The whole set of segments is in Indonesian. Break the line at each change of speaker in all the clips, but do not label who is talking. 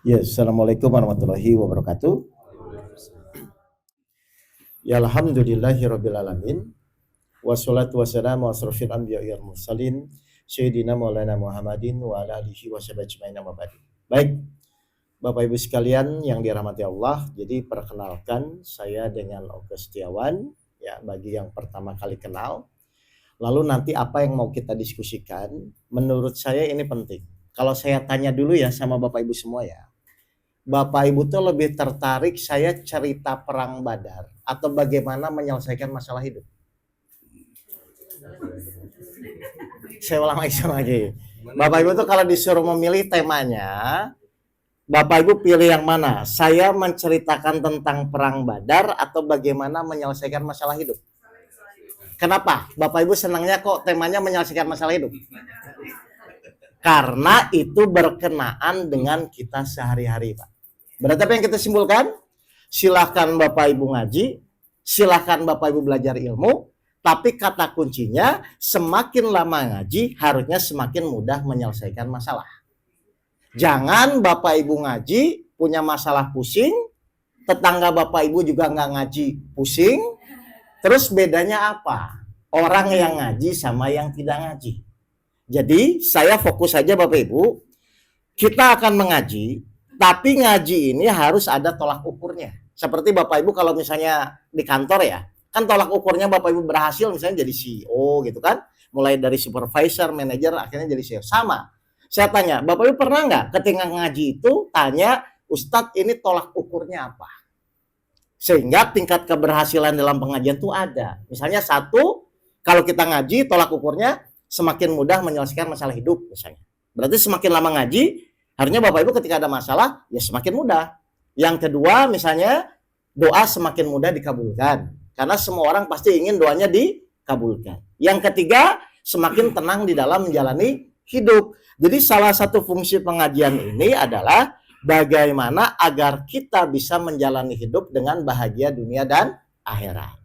Ya, Assalamualaikum warahmatullahi wabarakatuh. Ya, alhamdulillahirabbil alamin. Wassalatu wassalamu asrofil anbiya'i wal mursalin sayyidina maulana Muhammadin wa ala alihi washabihi ajmain amma ba'du. Baik, Bapak Ibu sekalian yang dirahmati Allah, jadi perkenalkan saya dengan Oke Setiawan ya, bagi yang pertama kali kenal. Lalu nanti apa yang mau kita diskusikan, menurut saya ini penting. Kalau saya tanya dulu ya sama Bapak Ibu semua ya. Bapak Ibu tuh lebih tertarik saya cerita perang Badar atau bagaimana menyelesaikan masalah hidup? Saya ulang lagi. Bapak Ibu tuh kalau disuruh memilih temanya, Bapak Ibu pilih yang mana? Saya menceritakan tentang perang Badar atau bagaimana menyelesaikan masalah hidup? Kenapa? Bapak Ibu senangnya kok temanya menyelesaikan masalah hidup? Karena itu berkenaan dengan kita sehari-hari, Pak. Berarti apa yang kita simpulkan? Silahkan Bapak Ibu ngaji, silahkan Bapak Ibu belajar ilmu, tapi kata kuncinya semakin lama ngaji harusnya semakin mudah menyelesaikan masalah. Jangan Bapak Ibu ngaji punya masalah pusing, tetangga Bapak Ibu juga nggak ngaji pusing, terus bedanya apa? Orang yang ngaji sama yang tidak ngaji. Jadi saya fokus saja Bapak Ibu, kita akan mengaji, tapi ngaji ini harus ada tolak ukurnya. Seperti Bapak Ibu kalau misalnya di kantor ya, kan tolak ukurnya Bapak Ibu berhasil misalnya jadi CEO gitu kan, mulai dari supervisor, manajer, akhirnya jadi CEO. Sama, saya tanya, Bapak Ibu pernah nggak ketika ngaji itu tanya, Ustadz ini tolak ukurnya apa? Sehingga tingkat keberhasilan dalam pengajian itu ada. Misalnya satu, kalau kita ngaji tolak ukurnya semakin mudah menyelesaikan masalah hidup misalnya. Berarti semakin lama ngaji, harusnya Bapak Ibu ketika ada masalah, ya semakin mudah. Yang kedua, misalnya doa semakin mudah dikabulkan. Karena semua orang pasti ingin doanya dikabulkan. Yang ketiga, semakin tenang di dalam menjalani hidup. Jadi salah satu fungsi pengajian ini adalah bagaimana agar kita bisa menjalani hidup dengan bahagia dunia dan akhirat.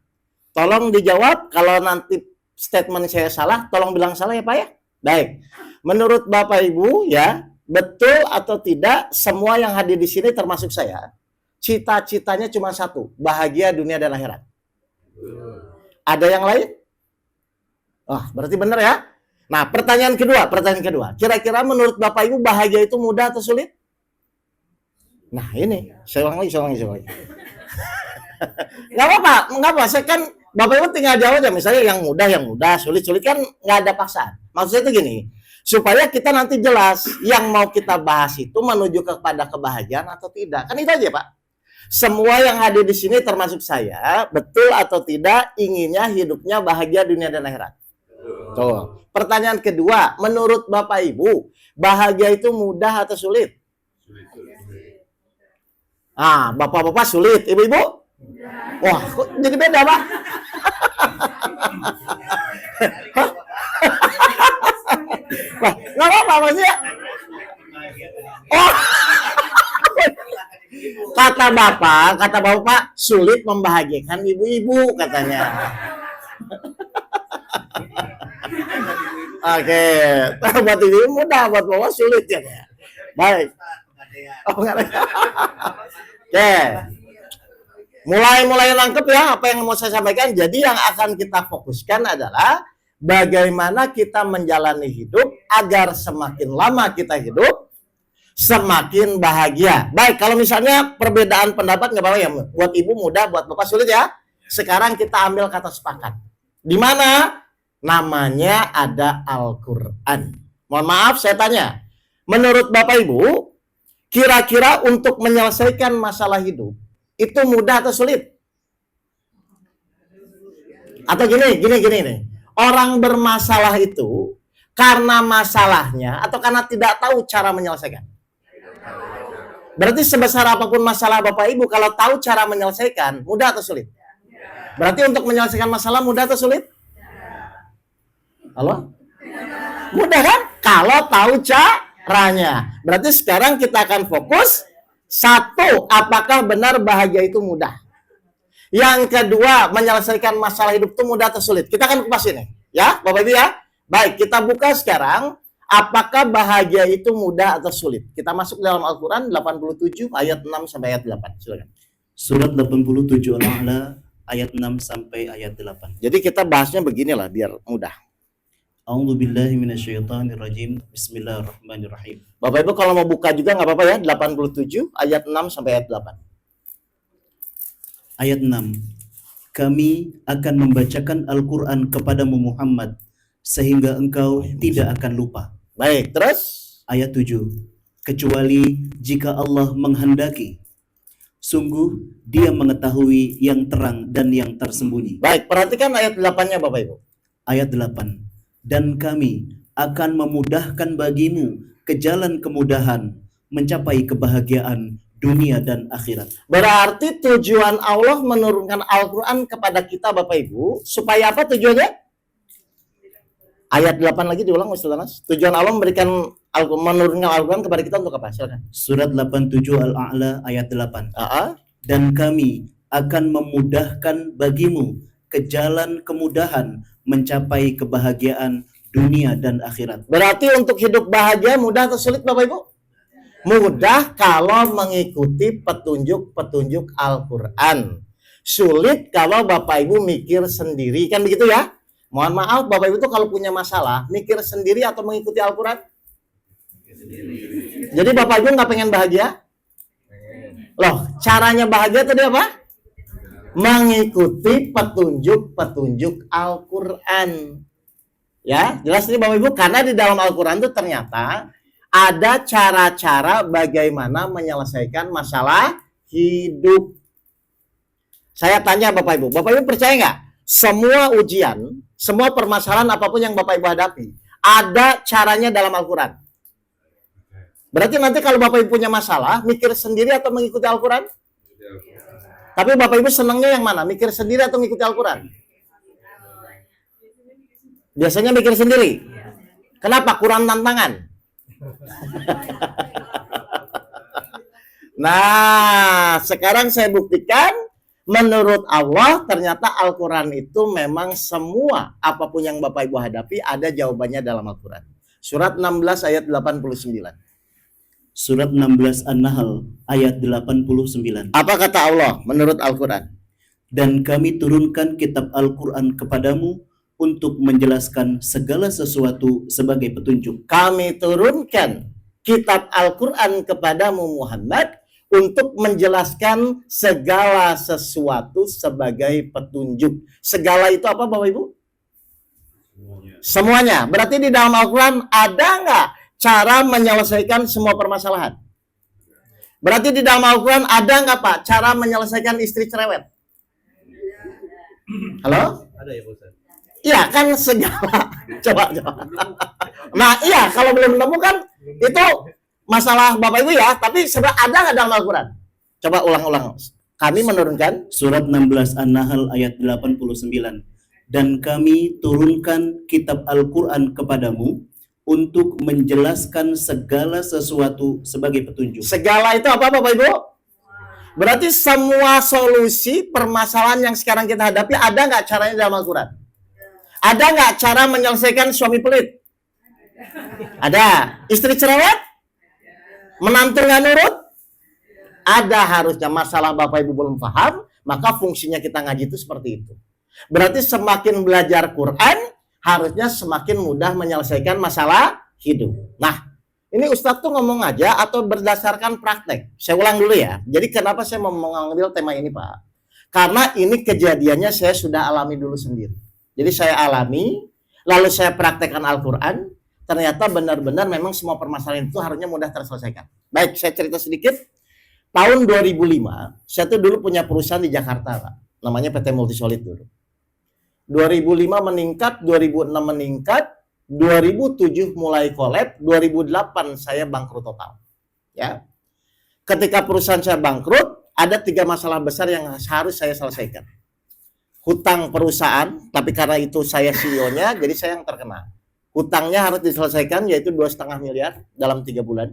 Tolong dijawab, kalau nanti statement saya salah, tolong bilang salah ya Pak ya. Baik, menurut Bapak Ibu ya, betul atau tidak semua yang hadir di sini termasuk saya, cita-citanya cuma satu, bahagia dunia dan akhirat. Ada yang lain? Wah, berarti benar ya. Nah, pertanyaan kedua. Kira-kira menurut Bapak Ibu bahagia itu mudah atau sulit? Nah, ini, saya ulang lagi. Nggak apa-apa. Saya kan Bapak Ibu tinggal jawab aja, misalnya yang mudah, sulit kan nggak ada paksaan. Maksudnya itu gini, supaya kita nanti jelas yang mau kita bahas itu menuju kepada kebahagiaan atau tidak. Kan itu aja Pak. Semua yang hadir di sini termasuk saya, betul atau tidak inginnya hidupnya bahagia dunia dan akhirat. Tuh. Pertanyaan kedua, menurut Bapak Ibu, bahagia itu mudah atau sulit? Ah, Bapak-bapak sulit, Ibu-ibu? Wah, kok jadi beda, Pak? Wah, nggak apa-apa maksudnya. Oh. Kata Bapak sulit membahagiakan ibu-ibu katanya. Oke, buat ibu mudah, buat Bapak sulit ya. Baik. Oh, oke. Mulai nangkep ya apa yang mau saya sampaikan. Jadi yang akan kita fokuskan adalah bagaimana kita menjalani hidup agar semakin lama kita hidup semakin bahagia. Baik, kalau misalnya perbedaan pendapat nggak apa-apa ya. Buat ibu mudah, buat bapak sulit ya. Sekarang kita ambil kata sepakat. Di mana? Namanya ada Al-Quran. Mohon maaf saya tanya. Menurut Bapak Ibu, kira-kira untuk menyelesaikan masalah hidup, itu mudah atau sulit? Atau gini. Orang bermasalah itu karena masalahnya atau karena tidak tahu cara menyelesaikan? Berarti sebesar apapun masalah Bapak Ibu, kalau tahu cara menyelesaikan, mudah atau sulit? Berarti untuk menyelesaikan masalah mudah atau sulit? Halo? Mudah kan? Kalau tahu caranya. Berarti sekarang kita akan fokus. Satu, apakah benar bahagia itu mudah? Yang kedua, menyelesaikan masalah hidup itu mudah atau sulit? Kita akan kupas ini. Ya, Bapak Ibu ya. Baik, kita buka sekarang Apakah bahagia itu mudah atau sulit? Kita masuk dalam Al-Quran 87 ayat 6 sampai ayat 8. Silakan.
Surat 87 Al-A'la ayat 6 sampai ayat 8.
Jadi kita bahasnya beginilah biar mudah.
A'udzu billahi minasyaitonir rajim. Bismillahirrahmanirrahim.
Bapak Ibu kalau mau buka juga nggak apa-apa ya, 87 ayat 6 sampai ayat 8.
Ayat 6. Kami akan membacakan Al-Qur'an kepadamu Muhammad sehingga engkau tidak akan lupa.
Baik, terus
Ayat 7. Kecuali jika Allah menghendaki. Sungguh Dia mengetahui yang terang dan yang tersembunyi.
baik, perhatikan ayat 8-nya Bapak Ibu.
Ayat 8. Dan kami akan memudahkan bagimu ke jalan kemudahan mencapai kebahagiaan dunia dan akhirat.
Berarti tujuan Allah menurunkan Al-Quran kepada kita Bapak Ibu, supaya apa tujuannya? Ayat 8 lagi diulang Ustaz Anas. Tujuan Allah menurunkan Al-Quran kepada kita untuk apa? Silakan.
Surat 87 Al-A'la ayat 8.
Aa,
Dan kami akan memudahkan bagimu ke jalan kemudahan mencapai kebahagiaan dunia dan akhirat.
berarti untuk hidup bahagia mudah atau sulit Bapak Ibu? Mudah kalau mengikuti petunjuk-petunjuk Al-Quran. Sulit kalau Bapak Ibu mikir sendiri. Kan begitu ya? Mohon maaf Bapak Ibu tuh kalau punya masalah, mikir sendiri atau mengikuti Al-Quran? Jadi Bapak Ibu nggak pengen bahagia? Loh, caranya bahagia tadi apa? Mengikuti petunjuk-petunjuk Al-Quran. Ya, jelas nih Bapak Ibu, karena di dalam Al-Quran itu ternyata ada cara-cara bagaimana menyelesaikan masalah hidup. Saya tanya Bapak Ibu percaya nggak? Semua ujian, semua permasalahan apapun yang Bapak Ibu hadapi, ada caranya dalam Al-Quran. Berarti nanti kalau Bapak Ibu punya masalah, mikir sendiri atau mengikuti Al-Quran? Tapi Bapak Ibu senangnya yang mana? Mikir sendiri atau mengikuti Al-Quran? Biasanya mikir sendiri. Kenapa? Kurang tantangan. Nah, sekarang saya buktikan menurut Allah ternyata Al-Quran itu memang semua apapun yang Bapak Ibu hadapi ada jawabannya dalam Al-Quran. Surat 16 ayat 89.
Surat 16 An-Nahl ayat 89.
Apa kata Allah menurut Al-Quran?
Dan kami turunkan kitab Al-Quran kepadamu untuk menjelaskan segala sesuatu sebagai petunjuk.
Kami turunkan kitab Al-Quran kepadamu Muhammad untuk menjelaskan segala sesuatu sebagai petunjuk. Segala itu apa Bapak Ibu? Semuanya. Berarti di dalam Al-Quran ada nggak cara menyelesaikan semua permasalahan? Berarti di dalam Al-Quran ada nggak Pak cara menyelesaikan istri cerewet? Halo?
Ada ya Pak Ustaz?
Iya kan segala. Coba. Nah iya kalau belum nemu kan itu masalah Bapak Ibu ya. Tapi sebenarnya ada nggak dalam Al-Quran? Coba ulang-ulang. Kami menurunkan
Surat 16 An-Nahl ayat 89. Dan kami turunkan kitab Al-Quran kepadamu untuk menjelaskan segala sesuatu sebagai petunjuk.
segala itu apa Bapak Ibu? Berarti semua solusi permasalahan yang sekarang kita hadapi ada nggak caranya dalam Al-Quran? Ada nggak cara menyelesaikan suami pelit? Ada. Istri cerewet? Menantu nggak nurut? Ada harusnya. Masalah Bapak Ibu belum paham, maka fungsinya kita ngaji itu seperti itu. Berarti semakin belajar Quran, harusnya semakin mudah menyelesaikan masalah hidup. Nah, ini Ustadz tuh ngomong aja atau berdasarkan praktek? Saya ulang dulu ya. Jadi kenapa saya mau mengambil tema ini Pak? Karena ini kejadiannya saya sudah alami dulu sendiri. Jadi saya alami, lalu saya praktekkan Al-Quran, ternyata benar-benar memang semua permasalahan itu harusnya mudah terselesaikan. Baik, saya cerita sedikit. Tahun 2005, saya tuh dulu punya perusahaan di Jakarta, Pak. Namanya PT Multisolid dulu. 2005 meningkat, 2006 meningkat, 2007 mulai collab, 2008 saya bangkrut total. Ya. Ketika perusahaan saya bangkrut, ada 3 masalah besar yang harus saya selesaikan. Hutang perusahaan, tapi karena itu saya CEO-nya, jadi saya yang terkena. Hutangnya harus diselesaikan, yaitu 2,5 miliar dalam 3 bulan.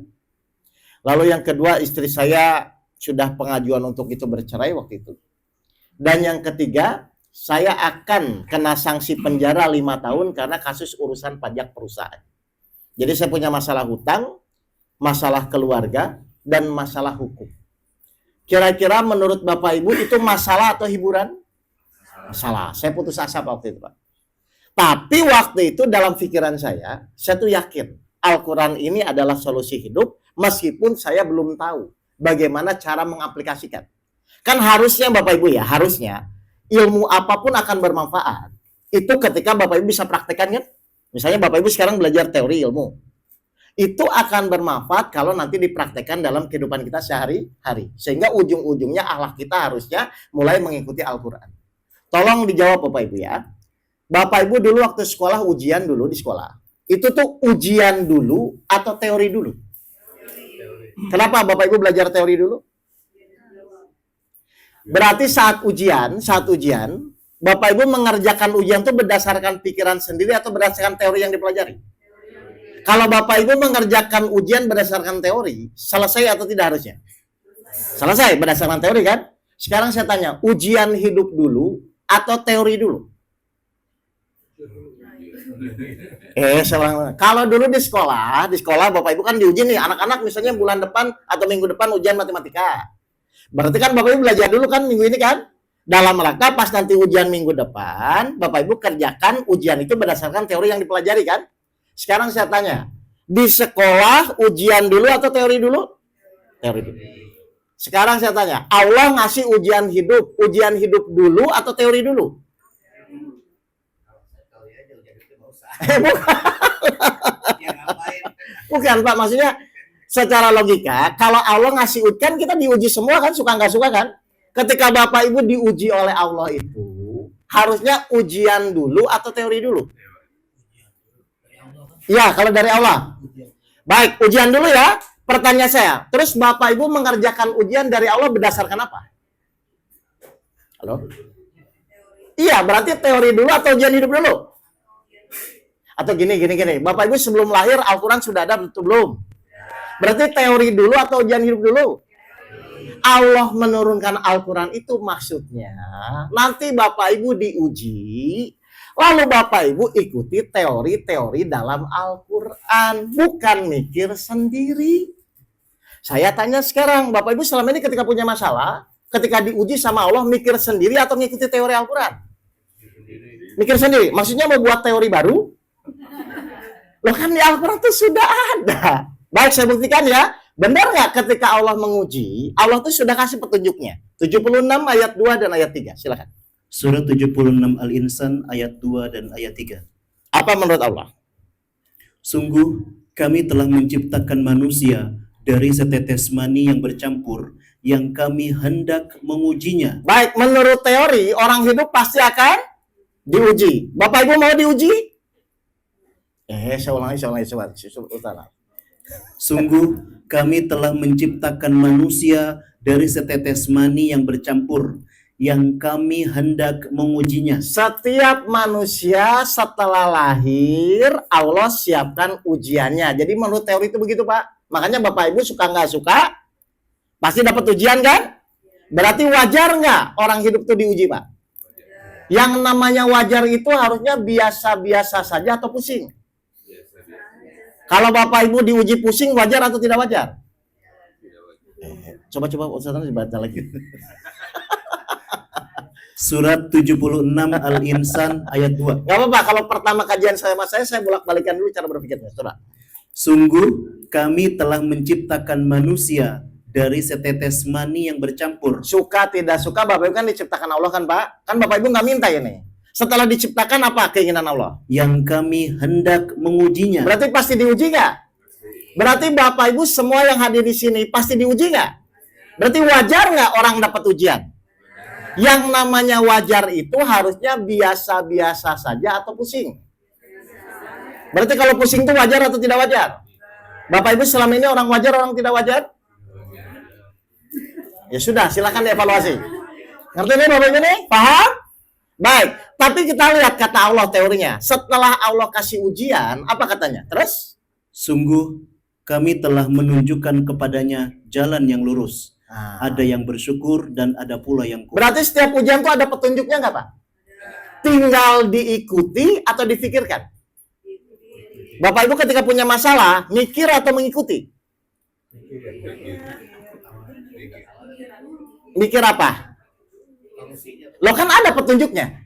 Lalu yang kedua, istri saya sudah pengajuan untuk itu bercerai waktu itu. Dan yang ketiga, saya akan kena sanksi penjara 5 tahun karena kasus urusan pajak perusahaan. Jadi saya punya masalah hutang, masalah keluarga, dan masalah hukum. Kira-kira menurut Bapak Ibu itu masalah atau hiburan? Masalah. Saya putus asa waktu itu, Pak. Tapi waktu itu dalam pikiran saya tuh yakin Al-Quran ini adalah solusi hidup, meskipun saya belum tahu bagaimana cara mengaplikasikan. Kan harusnya Bapak Ibu ya, harusnya ilmu apapun akan bermanfaat. Itu ketika Bapak Ibu bisa praktekkan kan? Misalnya Bapak Ibu sekarang belajar teori ilmu. Itu akan bermanfaat kalau nanti dipraktekkan dalam kehidupan kita sehari-hari. Sehingga ujung-ujungnya akhlak kita harusnya mulai mengikuti Al-Quran. Tolong dijawab Bapak Ibu ya. Bapak Ibu dulu waktu sekolah ujian dulu di sekolah. Itu tuh ujian dulu atau teori dulu? Kenapa Bapak Ibu belajar teori dulu? Berarti saat ujian, Bapak Ibu mengerjakan ujian itu berdasarkan pikiran sendiri atau berdasarkan teori yang dipelajari? Kalau Bapak Ibu mengerjakan ujian berdasarkan teori, selesai atau tidak harusnya? Selesai berdasarkan teori kan? Sekarang saya tanya, ujian hidup dulu atau teori dulu? Kalau dulu di sekolah Bapak Ibu kan diuji nih, anak-anak misalnya bulan depan atau minggu depan ujian matematika. Berarti kan Bapak Ibu belajar dulu kan minggu ini kan? Dalam rangka pas nanti ujian minggu depan, Bapak Ibu kerjakan ujian itu berdasarkan teori yang dipelajari kan? Sekarang saya tanya, di sekolah ujian dulu atau teori dulu? Teori dulu. Sekarang saya tanya, Allah ngasih ujian hidup dulu atau teori dulu? Bukan Pak, maksudnya secara logika, kalau Allah ngasih ujian kita diuji semua kan, suka nggak suka kan? Ketika Bapak Ibu diuji oleh Allah itu, harusnya ujian dulu atau teori dulu? Ya, kalau dari Allah. Baik, ujian dulu ya. Pertanyaan saya, terus Bapak Ibu mengerjakan ujian dari Allah berdasarkan apa? Halo? Iya, berarti teori dulu atau ujian hidup dulu? Atau gini. Bapak Ibu sebelum lahir Al-Quran sudah ada atau belum? Berarti teori dulu atau ujian hidup dulu? Allah menurunkan Al-Quran itu maksudnya nanti Bapak Ibu diuji, lalu Bapak Ibu ikuti teori-teori dalam Al-Quran, bukan mikir sendiri. Saya tanya sekarang, Bapak Ibu selama ini ketika punya masalah, ketika diuji sama Allah, mikir sendiri atau mengikuti teori Al-Quran? Mikir sendiri, maksudnya mau buat teori baru? Loh kan di Al-Quran itu sudah ada. Baik, saya buktikan ya. Benar nggak ketika Allah menguji, Allah tuh sudah kasih petunjuknya. 76 ayat 2 dan ayat 3, silakan.
Surat 76 Al-Insan ayat 2 dan ayat 3.
Apa menurut Allah?
Sungguh kami telah menciptakan manusia dari setetes mani yang bercampur, yang kami hendak mengujinya. Baik,
menurut teori orang hidup pasti akan diuji. Bapak Ibu mau diuji? Saya ulangi.
Sungguh kami telah menciptakan manusia dari setetes mani yang bercampur, yang kami hendak mengujinya.
Setiap manusia setelah lahir Allah siapkan ujiannya. Jadi menurut teori itu begitu Pak. Makanya Bapak Ibu suka nggak suka pasti dapat ujian kan? Berarti wajar nggak orang hidup itu diuji Pak? Yang namanya wajar itu harusnya biasa-biasa saja atau pusing? Kalau Bapak Ibu diuji pusing, wajar atau tidak wajar? Coba Ustaz dibaca lagi.
Surat 76 Al-Insan ayat 2.
Gak apa-apa, kalau pertama kajian saya bolak-balikan dulu cara berpikirnya. Coba.
Sungguh kami telah menciptakan manusia dari setetes mani yang bercampur.
Suka tidak suka Bapak Ibu kan diciptakan Allah kan Pak? Kan Bapak Ibu nggak minta ya nih. Setelah diciptakan apa keinginan Allah?
Yang kami hendak mengujinya.
Berarti pasti diuji nggak? Berarti Bapak Ibu semua yang hadir di sini pasti diuji nggak? Berarti wajar nggak orang dapat ujian? Yang namanya wajar itu harusnya biasa-biasa saja atau pusing? Berarti kalau pusing itu wajar atau tidak wajar? Bapak Ibu selama ini orang wajar, orang tidak wajar? Ya sudah, silakan dievaluasi. Ngerti nih Bapak Ibu nih? Paham? Baik, tapi kita lihat kata Allah teorinya. Setelah Allah kasih ujian, apa katanya? Terus?
Sungguh kami telah menunjukkan kepadanya jalan yang lurus. Ada yang bersyukur dan ada pula yang kufur.
Berarti setiap ujian itu ada petunjuknya nggak Pak? Tinggal diikuti atau difikirkan? Bapak Ibu ketika punya masalah, mikir atau mengikuti? Mikir apa? Lo kan ada petunjuknya.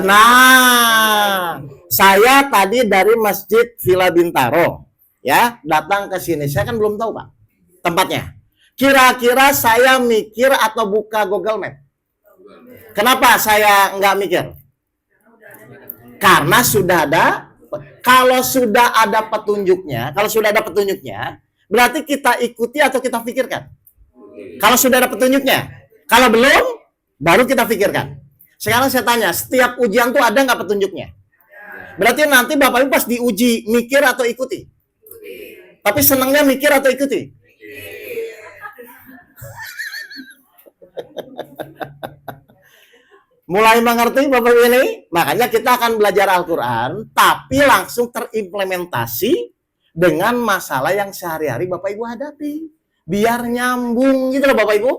Nah, saya tadi dari Masjid Villa Bintaro, ya, datang ke sini. Saya kan belum tahu, Pak, tempatnya. Kira-kira saya mikir atau buka Google Map? Kenapa saya nggak mikir? Karena sudah ada. Kalau sudah ada petunjuknya, berarti kita ikuti atau kita pikirkan? Kalau sudah ada petunjuknya, kalau belum, baru kita pikirkan. Sekarang saya tanya, setiap ujian tuh ada nggak petunjuknya? Berarti nanti Bapak Ibu pas diuji, mikir atau ikuti? Tapi senangnya mikir atau ikuti? Mulai mengerti Bapak Ibu ini? Makanya kita akan belajar Al-Quran, tapi langsung terimplementasi dengan masalah yang sehari-hari Bapak Ibu hadapi. Biar nyambung gitu loh Bapak Ibu.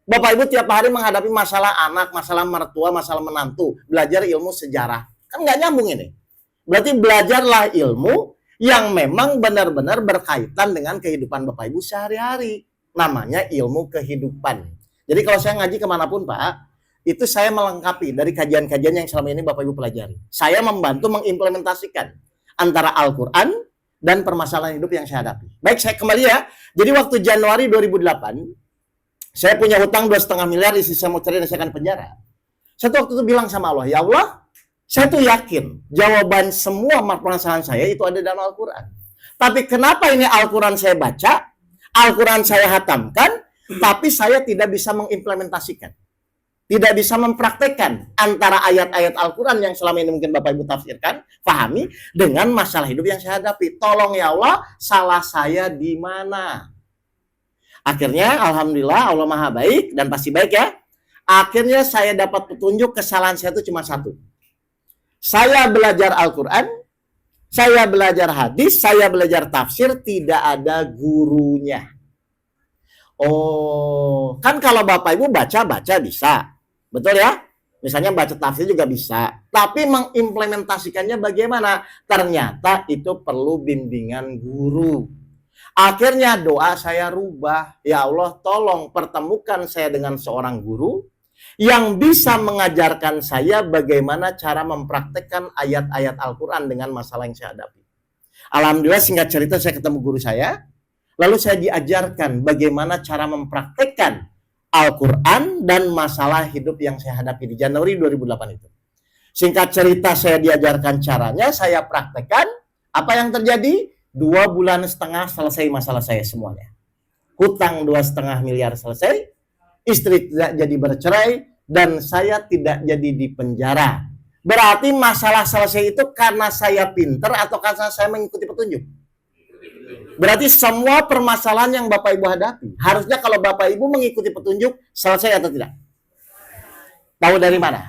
Bapak Ibu tiap hari menghadapi masalah anak, masalah mertua, masalah menantu. Belajar ilmu sejarah. Kan nggak nyambung ini. Berarti belajarlah ilmu yang memang benar-benar berkaitan dengan kehidupan Bapak Ibu sehari-hari. Namanya ilmu kehidupan. Jadi kalau saya ngaji kemanapun Pak, itu saya melengkapi dari kajian-kajian yang selama ini Bapak Ibu pelajari. Saya membantu mengimplementasikan antara Al-Quran dan permasalahan hidup yang saya hadapi. Baik, saya kembali ya. Jadi waktu Januari 2008, saya punya hutang 2,5 miliar, istri saya mau cerai dan saya akan penjara. Saya tuh waktu itu bilang sama Allah, ya Allah, saya tuh yakin jawaban semua permasalahan saya itu ada dalam Al-Quran. Tapi kenapa ini Al-Quran saya baca, Al-Quran saya hatamkan, tapi saya tidak bisa mengimplementasikan. Tidak bisa mempraktekkan antara ayat-ayat Al-Quran yang selama ini mungkin Bapak Ibu tafsirkan, pahami, dengan masalah hidup yang saya hadapi. Tolong ya Allah, salah saya di mana? Akhirnya, Alhamdulillah, Allah Maha Baik, dan pasti baik ya. Akhirnya saya dapat petunjuk, kesalahan saya itu cuma satu. Saya belajar Al-Quran, saya belajar hadis, saya belajar tafsir, tidak ada gurunya. Oh, kan kalau Bapak Ibu baca-baca bisa. Betul ya? Misalnya baca tafsir juga bisa. Tapi mengimplementasikannya bagaimana? Ternyata itu perlu bimbingan guru. Akhirnya doa saya rubah. Ya Allah, tolong pertemukan saya dengan seorang guru yang bisa mengajarkan saya bagaimana cara mempraktekkan ayat-ayat Al-Quran dengan masalah yang saya hadapi. Alhamdulillah, singkat cerita saya ketemu guru saya. Lalu saya diajarkan bagaimana cara mempraktekkan Al-Quran dan masalah hidup yang saya hadapi di Januari 2008 itu. Singkat cerita saya diajarkan caranya, saya praktekkan. Apa yang terjadi? 2,5 bulan selesai masalah saya semuanya. Hutang 2,5 miliar selesai, istri tidak jadi bercerai, dan saya tidak jadi di penjara. Berarti masalah selesai itu karena saya pinter atau karena saya mengikuti petunjuk? Berarti semua permasalahan yang Bapak Ibu hadapi, harusnya kalau Bapak Ibu mengikuti petunjuk, selesai atau tidak? Tahu dari mana?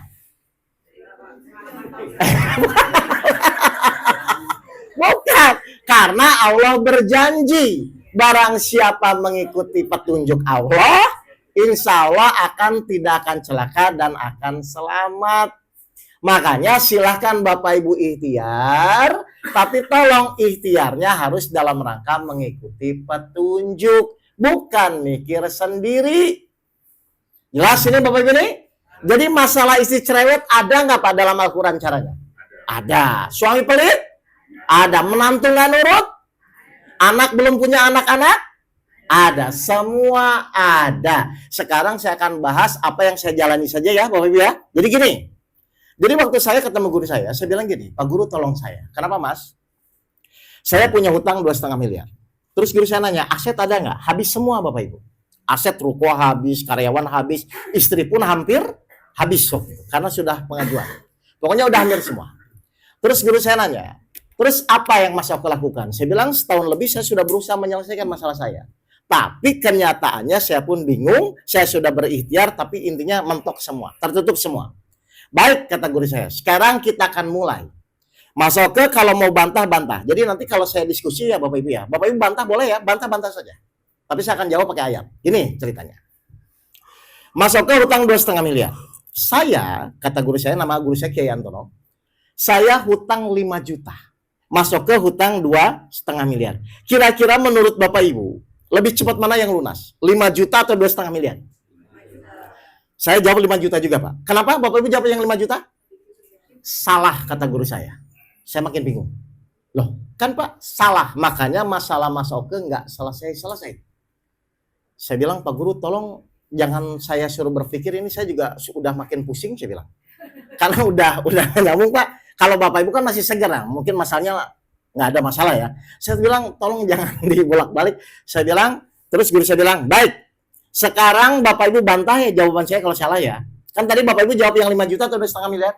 Bukan. Karena Allah berjanji, barang siapa mengikuti petunjuk Allah, insya Allah tidak akan celaka dan akan selamat. Makanya silahkan Bapak Ibu ikhtiar, tapi tolong ikhtiarnya harus dalam rangka mengikuti petunjuk, bukan mikir sendiri. Jelas ini Bapak Ibu ini? Jadi masalah istri cerewet ada nggak Pak dalam Al-Quran caranya? Ada. Suami pelit? Ada. Menantu nggak nurut? Anak belum punya anak-anak? Ada. Semua ada. Sekarang saya akan bahas apa yang saya jalani saja ya Bapak Ibu ya. Jadi gini. Jadi waktu saya ketemu guru saya bilang gini, Pak Guru tolong saya. Kenapa Mas? Saya punya hutang 2,5 miliar. Terus guru saya nanya, aset ada nggak? Habis semua Bapak Ibu. Aset ruko habis, karyawan habis, istri pun hampir habis. Karena sudah pengajuan. Pokoknya udah hampir semua. Terus guru saya nanya, terus apa yang Mas aku lakukan? Saya bilang setahun lebih saya sudah berusaha menyelesaikan masalah saya. Tapi kenyataannya saya pun bingung, saya sudah berikhtiar, tapi intinya mentok semua, tertutup semua. Baik, kata guru saya, sekarang kita akan mulai. Masuk ke kalau mau bantah-bantah. Jadi nanti kalau saya diskusi ya Bapak Ibu ya. Bapak Ibu bantah boleh ya, bantah-bantah saja. Tapi saya akan jawab pakai ayat. Ini ceritanya. Masuk ke hutang 2,5 miliar. Saya, kata guru saya, nama guru saya Kiai Antono. Saya hutang 5 juta. masuk ke hutang 2,5 miliar. Kira-kira menurut Bapak Ibu, lebih cepat mana yang lunas? 5 juta atau 2,5 miliar? Saya jawab 5 juta juga, Pak. Kenapa Bapak Ibu jawab yang 5 juta? Salah, kata guru saya. Saya makin bingung. Loh, kan Pak, salah. Makanya masalah Mas Oke nggak selesai-selesai. Saya bilang, Pak Guru, tolong jangan saya suruh berpikir, ini saya juga sudah makin pusing, saya bilang. Karena udah nyambung, Pak. Kalau Bapak Ibu kan masih segar, nah, mungkin masalahnya nggak ada masalah ya. Saya bilang, tolong jangan dibolak-balik. Saya bilang, terus guru saya bilang, baik. Sekarang Bapak Ibu bantah ya jawaban saya kalau salah ya. Kan tadi Bapak Ibu jawab yang 5 juta atau 2,5 miliar?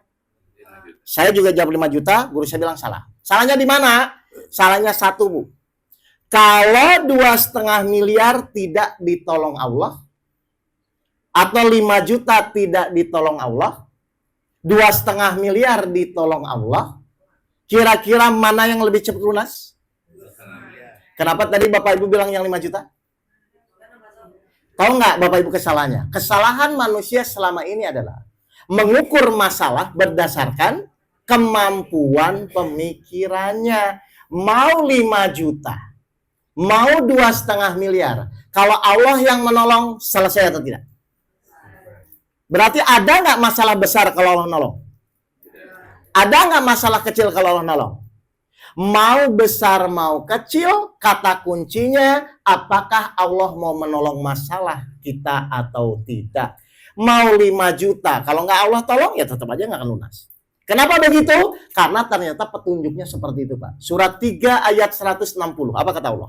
Saya juga jawab 5 juta, guru saya bilang salah. Salahnya di mana? Salahnya satu, Bu. Kalau 2,5 miliar tidak ditolong Allah, atau 5 juta tidak ditolong Allah, 2,5 miliar ditolong Allah, kira-kira mana yang lebih cepat lunas? Kenapa tadi Bapak Ibu bilang yang 5 juta? Tahu nggak Bapak Ibu kesalahannya? Kesalahan manusia selama ini adalah mengukur masalah berdasarkan kemampuan pemikirannya. Mau 5 juta, mau 2,5 miliar. Kalau Allah yang menolong, selesai atau tidak? Berarti ada nggak masalah besar kalau Allah nolong? Ada nggak masalah kecil kalau Allah nolong? Mau besar mau kecil, kata kuncinya apakah Allah mau menolong masalah kita atau tidak. Mau 5 juta, kalau nggak Allah tolong ya tetap aja nggak akan lunas. Kenapa begitu? Karena ternyata petunjuknya seperti itu, Pak. Surat 3 ayat 160. Apa kata Allah?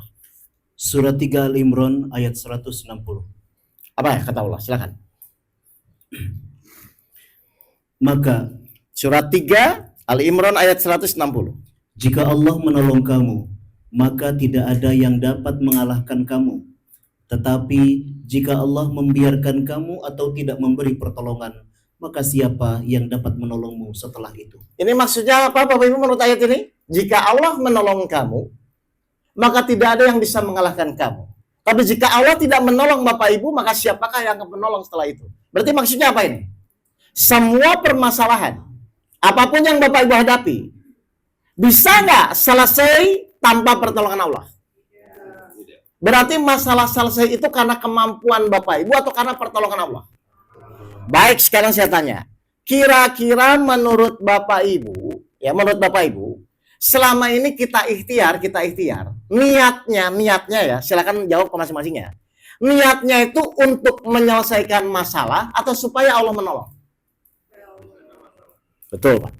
Surat 3 Al-Imran ayat 160.
Apa ya kata Allah? Silakan.
Maka
Surat 3 Al-Imran ayat 160.
jika Allah menolong kamu, maka tidak ada yang dapat mengalahkan kamu. Tetapi jika Allah membiarkan kamu atau tidak memberi pertolongan, maka siapa yang dapat menolongmu setelah itu?
Ini maksudnya apa Bapak Ibu menurut ayat ini? Jika Allah menolong kamu, maka tidak ada yang bisa mengalahkan kamu. Tapi jika Allah tidak menolong Bapak Ibu, maka siapakah yang akan menolong setelah itu? Berarti maksudnya apa ini? Semua permasalahan, apapun yang Bapak Ibu hadapi, bisa nggak selesai tanpa pertolongan Allah? Berarti masalah selesai itu karena kemampuan Bapak Ibu atau karena pertolongan Allah? Baik, sekarang saya tanya. Kira-kira menurut Bapak Ibu, selama ini kita ikhtiar, niatnya ya, silakan jawab ke masing-masingnya. Niatnya itu untuk menyelesaikan masalah atau supaya Allah menolong? Betul, Pak.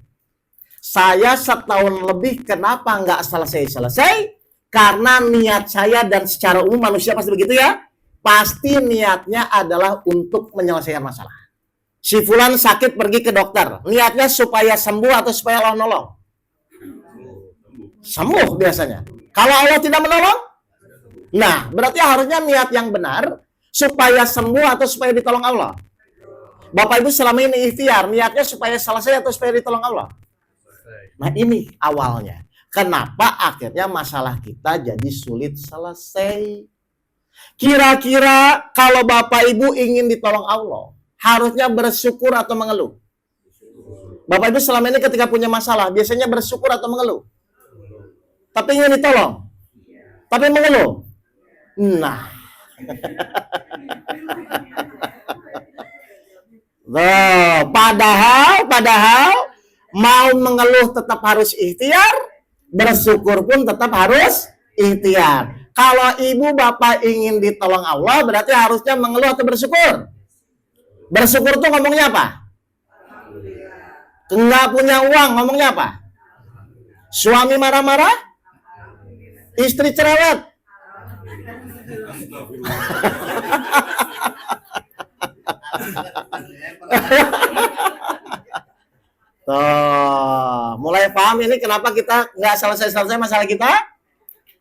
Saya setahun lebih kenapa nggak selesai-selesai? Karena niat saya dan secara umum manusia pasti begitu ya. Pasti niatnya adalah untuk menyelesaikan masalah. Si fulan sakit pergi ke dokter. Niatnya supaya sembuh atau supaya Allah nolong? Sembuh biasanya. Kalau Allah tidak menolong? Nah, berarti harusnya niat yang benar supaya sembuh atau supaya ditolong Allah. Bapak Ibu selama ini ikhtiar, niatnya supaya selesai atau supaya ditolong Allah? Nah, ini awalnya. Kenapa akhirnya masalah kita jadi sulit selesai? Kira-kira kalau Bapak Ibu ingin ditolong Allah, harusnya bersyukur atau mengeluh? Bapak Ibu selama ini ketika punya masalah, biasanya bersyukur atau mengeluh? Tapi ingin ditolong? Tapi mengeluh? Nah. Padahal mau mengeluh tetap harus ikhtiar, bersyukur pun tetap harus ikhtiar. Kalau ibu bapak ingin ditolong Allah, berarti harusnya mengeluh atau bersyukur? Bersyukur tuh ngomongnya apa? Enggak punya uang, ngomongnya apa? Suami marah-marah? Istri cerewet? Tuh, mulai paham ini kenapa kita nggak selesai-selesai masalah kita?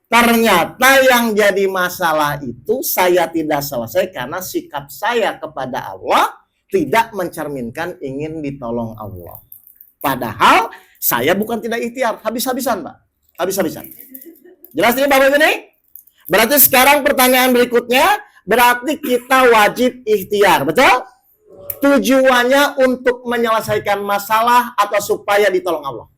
Ternyata yang jadi masalah itu saya tidak selesai karena sikap saya kepada Allah tidak mencerminkan ingin ditolong Allah. Padahal saya bukan tidak ikhtiar, habis-habisan Pak. Habis-habisan. Jelas ini Bapak ini? Berarti sekarang pertanyaan berikutnya, berarti kita wajib ikhtiar, betul? Tujuannya untuk menyelesaikan masalah atau supaya ditolong Allah?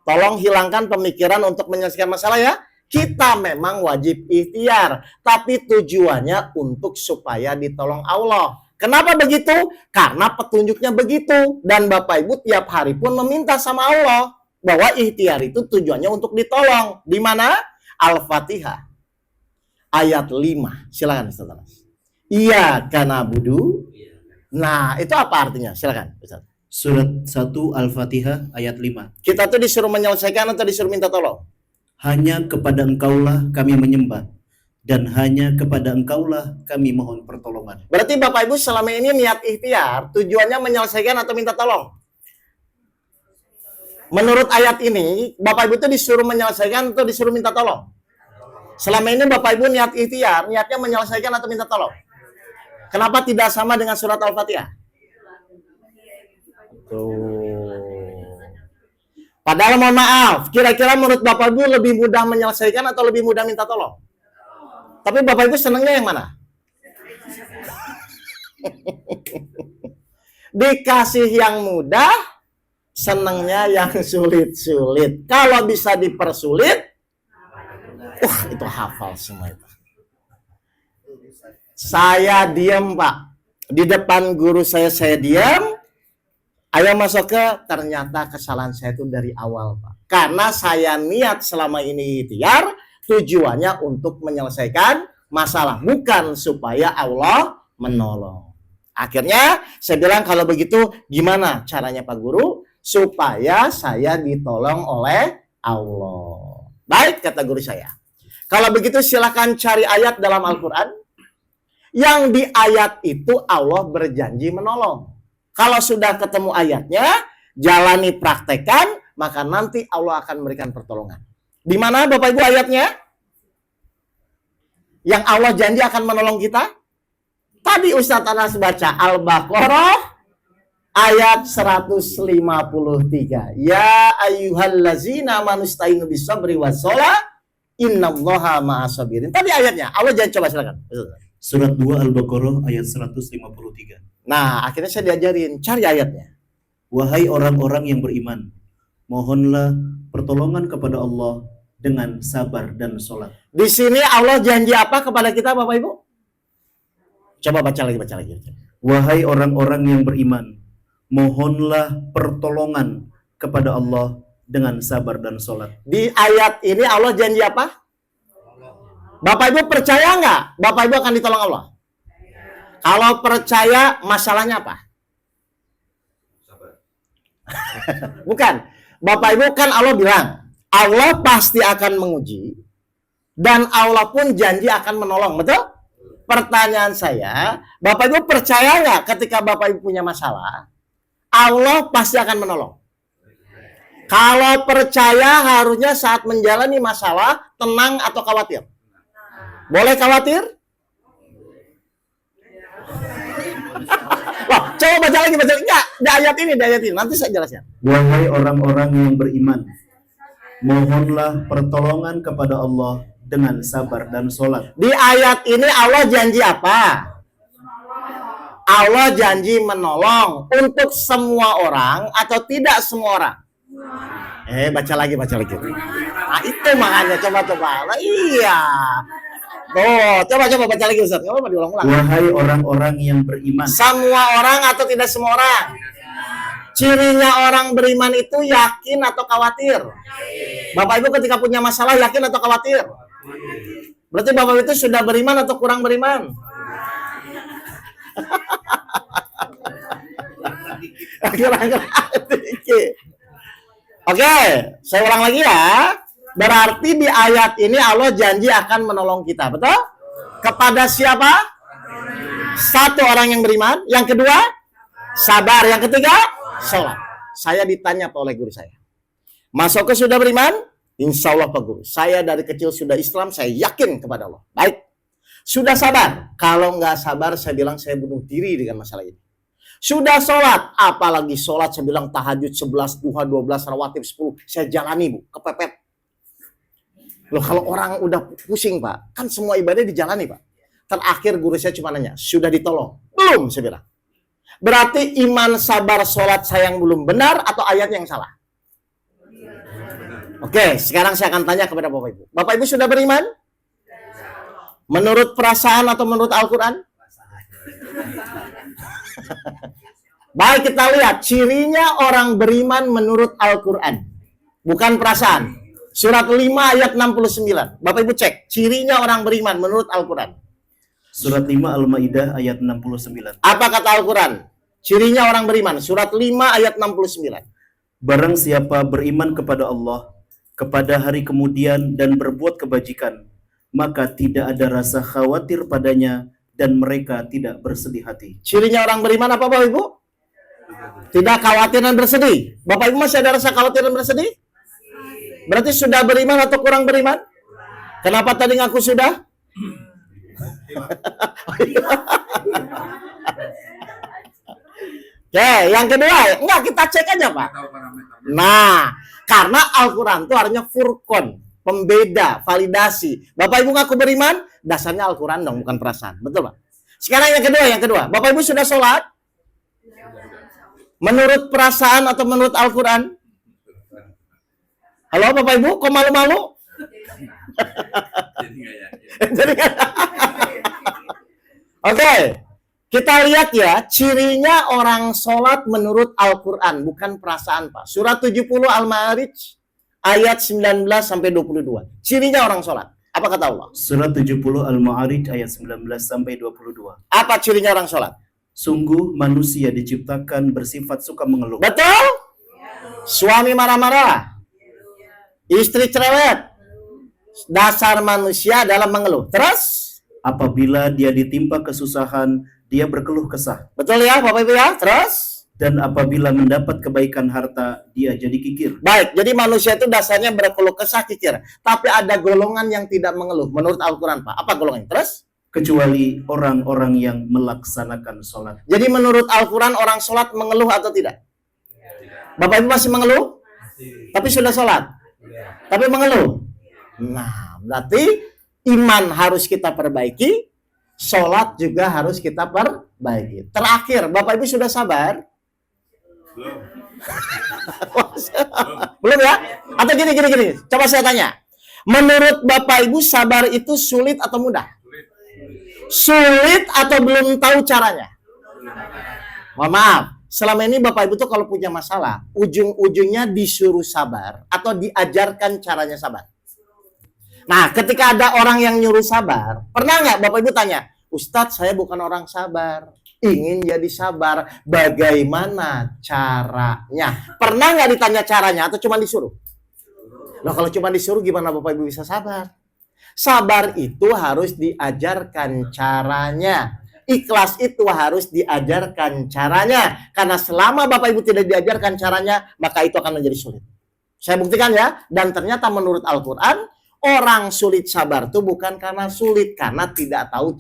Tolong hilangkan pemikiran untuk menyelesaikan masalah ya. Kita memang wajib ikhtiar, tapi tujuannya untuk supaya ditolong Allah. Kenapa begitu? Karena petunjuknya begitu. Dan Bapak Ibu tiap hari pun meminta sama Allah bahwa ikhtiar itu tujuannya untuk ditolong. Di mana? Al-Fatihah ayat 5. Silakan Ustaz Anas. Iya karena budu. Nah, itu apa artinya? Silakan Ustaz.
Surat 1 Al-Fatihah ayat 5.
Kita tuh disuruh menyelesaikan atau disuruh minta tolong?
Hanya kepada Engkaulah kami menyembah, dan hanya kepada Engkaulah kami mohon pertolongan.
Berarti Bapak Ibu selama ini niat ikhtiar tujuannya menyelesaikan atau minta tolong? Menurut ayat ini, Bapak Ibu itu disuruh menyelesaikan atau disuruh minta tolong? Selama ini Bapak Ibu niat ikhtiar, niatnya menyelesaikan atau minta tolong? Kenapa tidak sama dengan surat Al-Fatihah? Padahal mohon maaf, kira-kira menurut Bapak Ibu lebih mudah menyelesaikan atau lebih mudah minta tolong? Tapi Bapak Ibu senangnya yang mana? Dikasih yang mudah, senangnya yang sulit-sulit. Kalau bisa dipersulit, itu hafal semua itu. Saya diam Pak. Di depan guru saya diam. Ayo masuk ke, ternyata kesalahan saya itu dari awal Pak. Karena saya niat selama ini ikhtiar, tujuannya untuk menyelesaikan masalah. Bukan supaya Allah menolong. Akhirnya saya bilang kalau begitu gimana caranya Pak Guru? Supaya saya ditolong oleh Allah. Baik kata guru saya. Kalau begitu silakan cari ayat dalam Al-Quran. Yang di ayat itu Allah berjanji menolong. Kalau sudah ketemu ayatnya, jalani praktekan, maka nanti Allah akan memberikan pertolongan. Di mana Bapak Ibu ayatnya? Yang Allah janji akan menolong kita? Tadi Ustaz Anas baca Al-Baqarah ayat 153. Ya ayyuhallazina manusta'inu bisabri wassalah innallaha ma'asabirin. Tadi ayatnya. Allah janji, coba silakan.
Surat 2 Al-Baqarah ayat 153.
Nah, akhirnya saya diajarin, cari ayatnya.
Wahai orang-orang yang beriman, mohonlah pertolongan kepada Allah dengan sabar dan sholat.
Di sini Allah janji apa kepada kita Bapak Ibu? Coba baca lagi.
Wahai orang-orang yang beriman, mohonlah pertolongan kepada Allah dengan sabar dan sholat.
Di ayat ini Allah janji apa? Bapak Ibu percaya nggak? Bapak Ibu akan ditolong Allah? Kalau percaya, masalahnya apa? Bukan. Bapak Ibu kan Allah bilang, Allah pasti akan menguji, dan Allah pun janji akan menolong, betul? Pertanyaan saya, Bapak Ibu percaya nggak ketika Bapak Ibu punya masalah, Allah pasti akan menolong? Kalau percaya harusnya saat menjalani masalah, tenang atau khawatir? Boleh khawatir? Wah, coba baca lagi. Enggak, di ayat ini, nanti saya jelaskan.
Wahai orang-orang yang beriman, mohonlah pertolongan kepada Allah dengan sabar dan sholat.
Di ayat ini Allah janji apa? Allah janji menolong untuk semua orang atau tidak semua orang? Baca lagi. Nah, itu makanya coba. Nah, iya. Coba baca lagi Ustaz. Enggak apa-apa diulang-ulang.
Wahai orang-orang yang beriman.
Semua orang atau tidak semua orang? Cirinya orang beriman itu yakin atau khawatir? Bapak Ibu ketika punya masalah yakin atau khawatir? Berarti Bapak Ibu itu sudah beriman atau kurang beriman? Oke, saya ulang lagi ya. Berarti di ayat ini Allah janji akan menolong kita, betul? Kepada siapa? Satu orang yang beriman. Yang kedua, sabar. Yang ketiga, sholat. Saya ditanya oleh guru saya, Masuk ke sudah beriman? Insya Allah Pak Guru. Saya dari kecil sudah Islam, saya yakin kepada Allah. Baik. Sudah sabar? Kalau nggak sabar, saya bilang saya bunuh diri dengan masalah ini. Sudah sholat? Apalagi sholat, saya bilang tahajud 11, duha 12, rawatib 10. Saya jalani Bu, kepepet. Loh kalau orang udah pusing Pak, kan semua ibadah dijalani Pak. Terakhir guru saya cuma nanya, sudah ditolong? Belum, saya bilang. Berarti iman, sabar, sholat saya yang belum benar atau ayatnya yang salah? Oke, sekarang saya akan tanya kepada Bapak Ibu. Bapak Ibu sudah beriman? Menurut perasaan atau menurut Al-Quran? Baik, kita lihat cirinya orang beriman menurut Al-Quran, bukan perasaan. Surat 5 ayat 69. Bapak Ibu cek, cirinya orang beriman menurut Al-Quran.
Surat 5 Al-Maidah ayat 69.
Apa kata Al-Quran? Cirinya orang beriman, surat 5 ayat 69.
Barang siapa beriman kepada Allah, kepada hari kemudian dan berbuat kebajikan, maka tidak ada rasa khawatir padanya dan mereka tidak bersedih hati.
Cirinya orang beriman apa Bapak Ibu? Tidak khawatir dan bersedih. Bapak Ibu masih ada rasa khawatir dan bersedih? Berarti sudah beriman atau kurang beriman? Kenapa tadi ngaku sudah? Oke, yang kedua, enggak kita cek aja Pak. Nah, karena Al-Quran itu artinya furqon, pembeda, validasi. Bapak Ibu ngaku beriman, dasarnya Al-Quran dong, bukan perasaan. Betul Pak? Sekarang yang kedua. Bapak Ibu sudah sholat? Menurut perasaan atau menurut Al-Quran? Halo Bapak Ibu, kok malu-malu? Oke, kita lihat ya, cirinya orang sholat menurut Al-Quran, bukan perasaan Pak. Surat 70 Al-Ma'arij, ayat 19 sampai 22. Cirinya orang sholat. Apa kata Allah?
Surat 70 Al-Ma'arij ayat 19 sampai 22.
Apa cirinya orang sholat?
Sungguh manusia diciptakan bersifat suka mengeluh.
Betul? Suami marah-marah. Istri cerewet. Dasar manusia dalam mengeluh. Terus?
Apabila dia ditimpa kesusahan, dia berkeluh kesah.
Betul ya Bapak Ibu ya? Terus?
Dan apabila mendapat kebaikan harta, dia jadi kikir.
Baik, jadi manusia itu dasarnya berkeluh kesah kikir. Tapi ada golongan yang tidak mengeluh menurut Al-Quran Pak. Apa golongan? Terus?
Kecuali orang-orang yang melaksanakan sholat.
Jadi menurut Al-Quran orang sholat mengeluh atau tidak? Bapak Ibu masih mengeluh? Tapi sudah sholat? Tapi mengeluh? Nah, berarti iman harus kita perbaiki, sholat juga harus kita perbaiki. Terakhir, Bapak Ibu sudah sabar? Belum ya? Atau gini. Coba saya tanya. Menurut Bapak Ibu sabar itu sulit atau mudah? Sulit atau belum tahu caranya? Mohon maaf, selama ini Bapak Ibu tuh kalau punya masalah, ujung-ujungnya disuruh sabar atau diajarkan caranya sabar. Nah, ketika ada orang yang nyuruh sabar, pernah nggak Bapak Ibu tanya, Ustadz saya bukan orang sabar, ingin jadi sabar, bagaimana caranya? Pernah nggak ditanya caranya atau cuma disuruh? Nah, kalau cuma disuruh gimana Bapak Ibu bisa sabar? Sabar itu harus diajarkan caranya. Ikhlas itu harus diajarkan caranya. Karena selama Bapak Ibu tidak diajarkan caranya, maka itu akan menjadi sulit. Saya buktikan ya. Dan ternyata menurut Al-Quran, orang sulit sabar itu bukan karena sulit, karena tidak tahu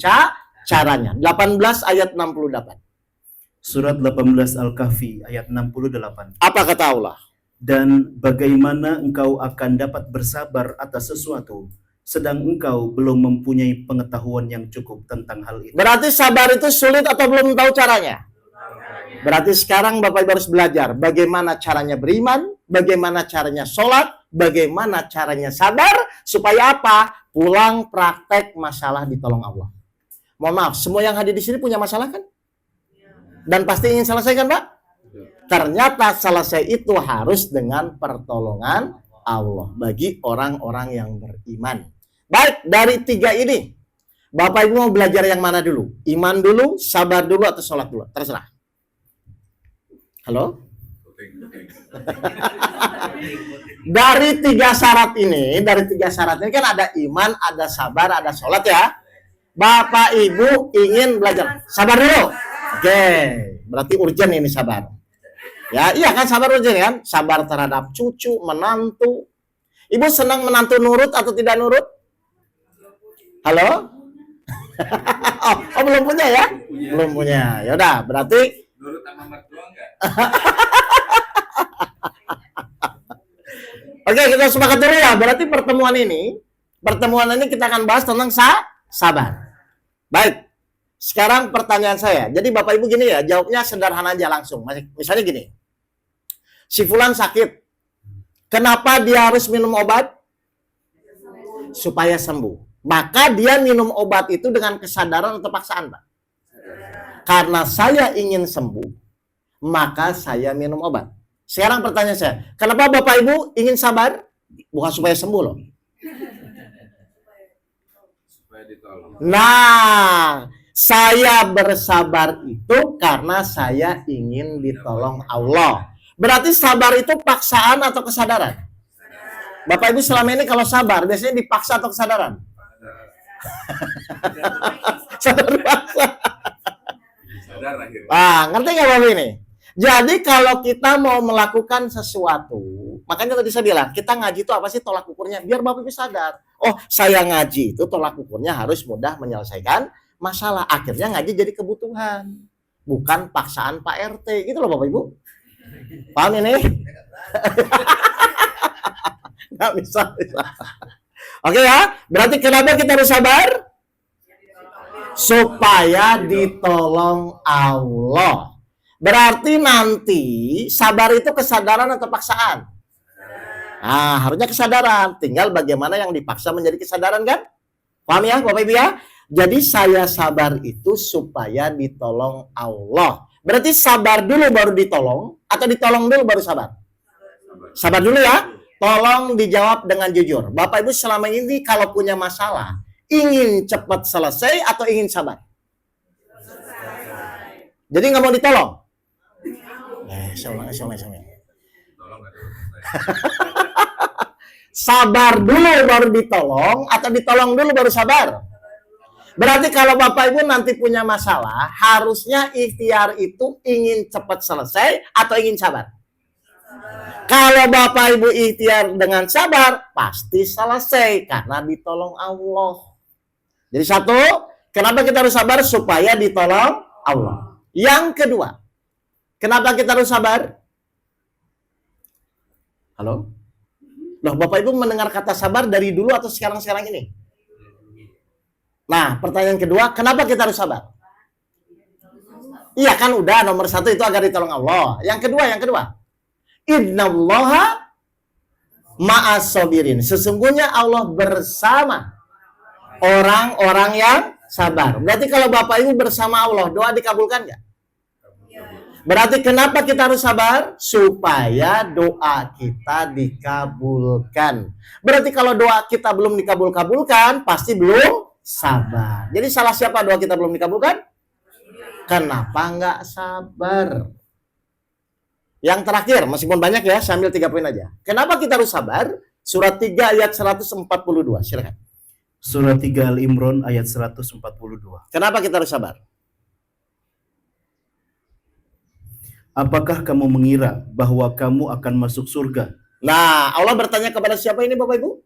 caranya. 18 ayat 68.
Surat 18 Al-Kahfi ayat 68.
Apa kata Allah?
Dan bagaimana engkau akan dapat bersabar atas sesuatu, sedang engkau belum mempunyai pengetahuan yang cukup tentang hal itu.
Berarti sabar itu sulit atau belum tahu caranya? Berarti sekarang Bapak Ibu harus belajar bagaimana caranya beriman, bagaimana caranya sholat, bagaimana caranya sabar, supaya apa? Pulang praktek masalah ditolong Allah. Mohon maaf, semua yang hadir di sini punya masalah kan? Dan pasti ingin selesaikan Pak? Ternyata selesai itu harus dengan pertolongan Allah bagi orang-orang yang beriman. Baik, dari 3 ini, Bapak Ibu mau belajar yang mana dulu? Iman dulu, sabar dulu, atau sholat dulu? Terserah. Halo? Dari 3 syarat ini kan ada iman, ada sabar, ada sholat ya. Bapak Ibu ingin belajar sabar dulu. Oke, berarti urgent ini sabar. Ya, iya kan sabar urgent kan? Sabar terhadap cucu, menantu. Ibu senang menantu nurut atau tidak nurut? Halo? Oh, belum punya ya? Belum punya. Ya udah, berarti
Nurut sama mertua enggak?
Oke, kita sepakat dulu ya. Berarti pertemuan ini kita akan bahas tentang sabar. Baik. Sekarang pertanyaan saya. Jadi Bapak Ibu gini ya, jawabnya sederhana aja langsung. Misalnya gini. Si fulan sakit. Kenapa dia harus minum obat? Supaya sembuh. Maka dia minum obat itu dengan kesadaran atau paksaan, Pak? Karena saya ingin sembuh, maka saya minum obat. Sekarang pertanyaan saya, kenapa Bapak Ibu ingin sabar? Bukan supaya sembuh loh. Nah, saya bersabar itu karena saya ingin ditolong Allah. Berarti sabar itu paksaan atau kesadaran? Bapak Ibu selama ini kalau sabar biasanya dipaksa atau kesadaran? Sadar paksa. Ngerti nggak Bapak ini? Jadi kalau kita mau melakukan sesuatu, makanya tadi saya bilang, kita ngaji itu apa sih tolak ukurnya? Biar Bapak Ibu sadar. Oh, saya ngaji itu tolak ukurnya harus mudah menyelesaikan masalah. Akhirnya ngaji jadi kebutuhan. Bukan paksaan Pak RT. Gitu loh Bapak Ibu. Paham ini? Nggak bisa. Oke ya, berarti kenapa kita harus sabar? Supaya ditolong Allah. Berarti nanti sabar itu kesadaran atau paksaan? Nah, harusnya kesadaran. Tinggal bagaimana yang dipaksa menjadi kesadaran kan? Paham ya Bapak Ibu ya? Jadi saya sabar itu supaya ditolong Allah. Berarti sabar dulu baru ditolong atau ditolong dulu baru sabar? Sabar dulu ya. Tolong dijawab dengan jujur. Bapak Ibu selama ini kalau punya masalah, ingin cepat selesai atau ingin sabar? Jadi nggak mau ditolong? Saya ulang. Sabar dulu baru ditolong atau ditolong dulu baru sabar? Berarti kalau Bapak Ibu nanti punya masalah, harusnya ikhtiar itu ingin cepat selesai atau ingin sabar? Kalau Bapak Ibu ikhtiar dengan sabar, pasti selesai karena ditolong Allah. Jadi satu, kenapa kita harus sabar? Supaya ditolong Allah. Yang kedua, kenapa kita harus sabar? Halo? Loh, Bapak Ibu mendengar kata sabar dari dulu atau sekarang-sekarang ini? Nah, pertanyaan kedua, kenapa kita harus sabar? Iya kan udah, nomor satu itu agar ditolong Allah. Yang kedua. Innallaha ma'as sabirin. Sesungguhnya Allah bersama orang-orang yang sabar. Berarti kalau Bapak Ibu bersama Allah, doa dikabulkan nggak? Berarti kenapa kita harus sabar? Supaya doa kita dikabulkan. Berarti kalau doa kita belum dikabulkan, pasti belum sabar. Jadi salah siapa doa kita belum dikabulkan? Kenapa nggak sabar? Yang terakhir, meskipun banyak ya, saya ambil 3 poin aja. Kenapa kita harus sabar? Surat 3 ayat 142, silakan.
Surat 3 Al-Imran ayat 142.
Kenapa kita harus sabar?
Apakah kamu mengira bahwa kamu akan masuk surga?
Nah, Allah bertanya kepada siapa ini Bapak Ibu?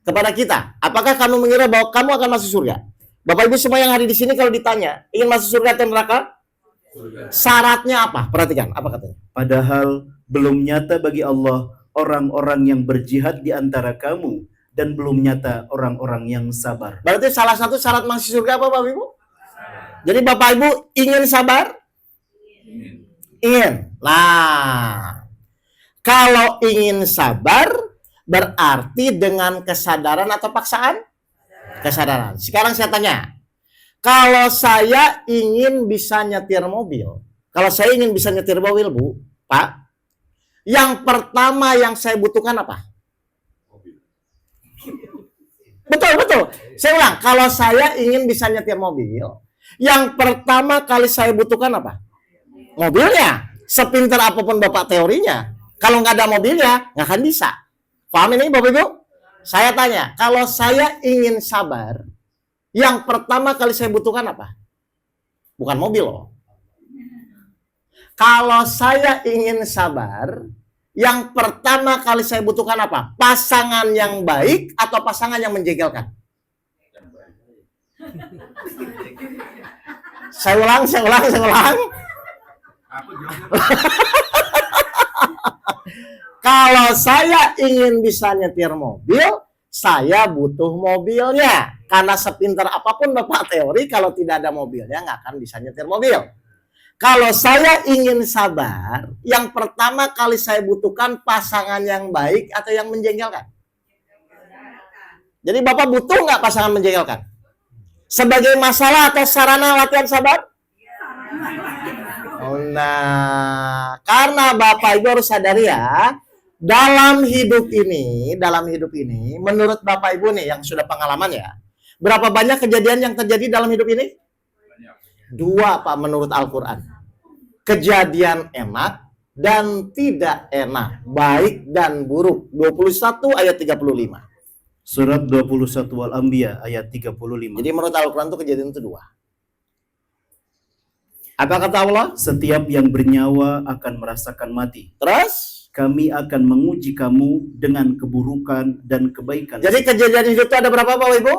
Kepada kita. Apakah kamu mengira bahwa kamu akan masuk surga? Bapak Ibu semua yang hari di sini kalau ditanya, ingin masuk surga atau neraka? Syaratnya apa? Perhatikan, apa katanya?
Padahal belum nyata bagi Allah orang-orang yang berjihad di antara kamu dan belum nyata orang-orang yang sabar.
Berarti salah satu syarat masuk surga apa Bapak Ibu? Jadi Bapak Ibu ingin sabar? Ingin. Nah, kalau ingin sabar berarti dengan kesadaran atau paksaan? Kesadaran. Sekarang saya tanya, kalau saya ingin bisa nyetir mobil, Bu, Pak, yang pertama yang saya butuhkan apa? Betul. Saya ulang, kalau saya ingin bisa nyetir mobil, yang pertama kali saya butuhkan apa? Mobilnya. Sepintar apapun Bapak teorinya, kalau nggak ada mobilnya, nggak akan bisa. Paham ini Bapak Ibu? Saya tanya, kalau saya ingin sabar, yang pertama kali saya butuhkan apa? Bukan mobil loh. Kalau saya ingin sabar, yang pertama kali saya butuhkan apa? Pasangan yang baik atau pasangan yang menjegalkan? Saya ulang. Kalau saya ingin bisa nyetir mobil, saya butuh mobilnya. Karena sepintar apapun Bapak teori, kalau tidak ada mobilnya nggak akan bisa nyetir mobil. Kalau saya ingin sabar, yang pertama kali saya butuhkan pasangan yang baik atau yang menjengkelkan? Jadi Bapak butuh nggak pasangan menjengkelkan? Sebagai masalah atau sarana latihan sabar? Oh, nah, karena Bapak Ibu harus sadari ya, dalam hidup ini, menurut Bapak Ibu nih yang sudah pengalaman ya, berapa banyak kejadian yang terjadi dalam hidup ini? 2 Pak menurut Al-Quran. Kejadian enak dan tidak enak, baik dan buruk. 21 ayat 35.
Surat 21 Al-Anbiya ayat 35.
Jadi menurut Al-Quran itu kejadian itu 2. Apa kata Allah?
Setiap yang bernyawa akan merasakan mati.
Terus?
Kami akan menguji kamu dengan keburukan dan kebaikan.
Jadi kejadian hidup itu ada berapa Bapak Ibu?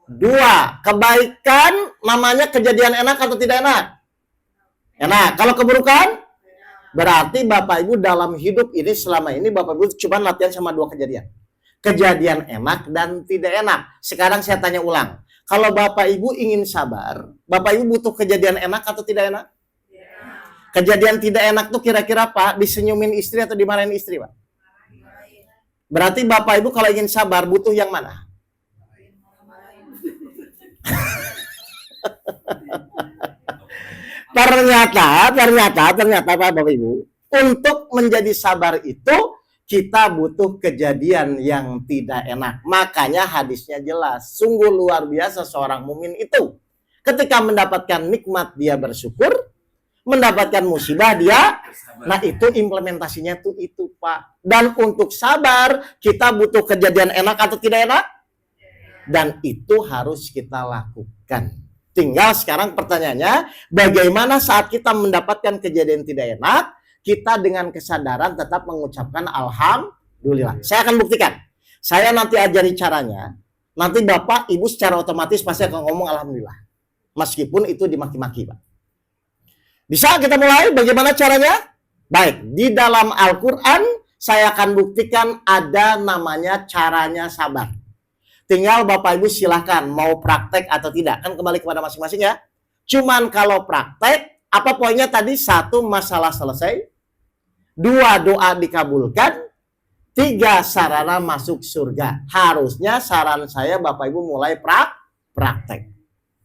2. Kebaikan namanya kejadian enak atau tidak enak? Enak. Kalau keburukan? Berarti Bapak Ibu dalam hidup ini selama ini Bapak Ibu cuma latihan sama 2 kejadian. Kejadian enak dan tidak enak. Sekarang saya tanya ulang. Kalau Bapak Ibu ingin sabar, Bapak Ibu butuh kejadian enak atau tidak enak? Kejadian tidak enak tuh kira-kira Pak, disenyumin istri atau dimarahin istri Pak? Berarti Bapak Ibu kalau ingin sabar butuh yang mana? Ternyata Pak Bapak Ibu, untuk menjadi sabar itu kita butuh kejadian yang tidak enak. Makanya hadisnya jelas. Sungguh luar biasa seorang mukmin itu. Ketika mendapatkan nikmat dia bersyukur, mendapatkan musibah dia, nah itu implementasinya tuh itu Pak. Dan untuk sabar kita butuh kejadian enak atau tidak enak? Dan itu harus kita lakukan. Tinggal sekarang pertanyaannya, bagaimana saat kita mendapatkan kejadian tidak enak, kita dengan kesadaran tetap mengucapkan Alhamdulillah. Saya akan buktikan. Saya nanti ajari caranya. Nanti Bapak, Ibu secara otomatis pasti akan ngomong Alhamdulillah. Meskipun itu dimaki-maki, Pak. Bisa kita mulai? Bagaimana caranya? Baik, di dalam Al-Quran saya akan buktikan ada namanya caranya sabar. Tinggal Bapak Ibu silahkan mau praktek atau tidak. Kan kembali kepada masing-masing ya. Cuman kalau praktek, apa poinnya tadi? 1, masalah selesai. 2, doa dikabulkan. 3, sarana masuk surga. Harusnya saran saya Bapak Ibu mulai praktek.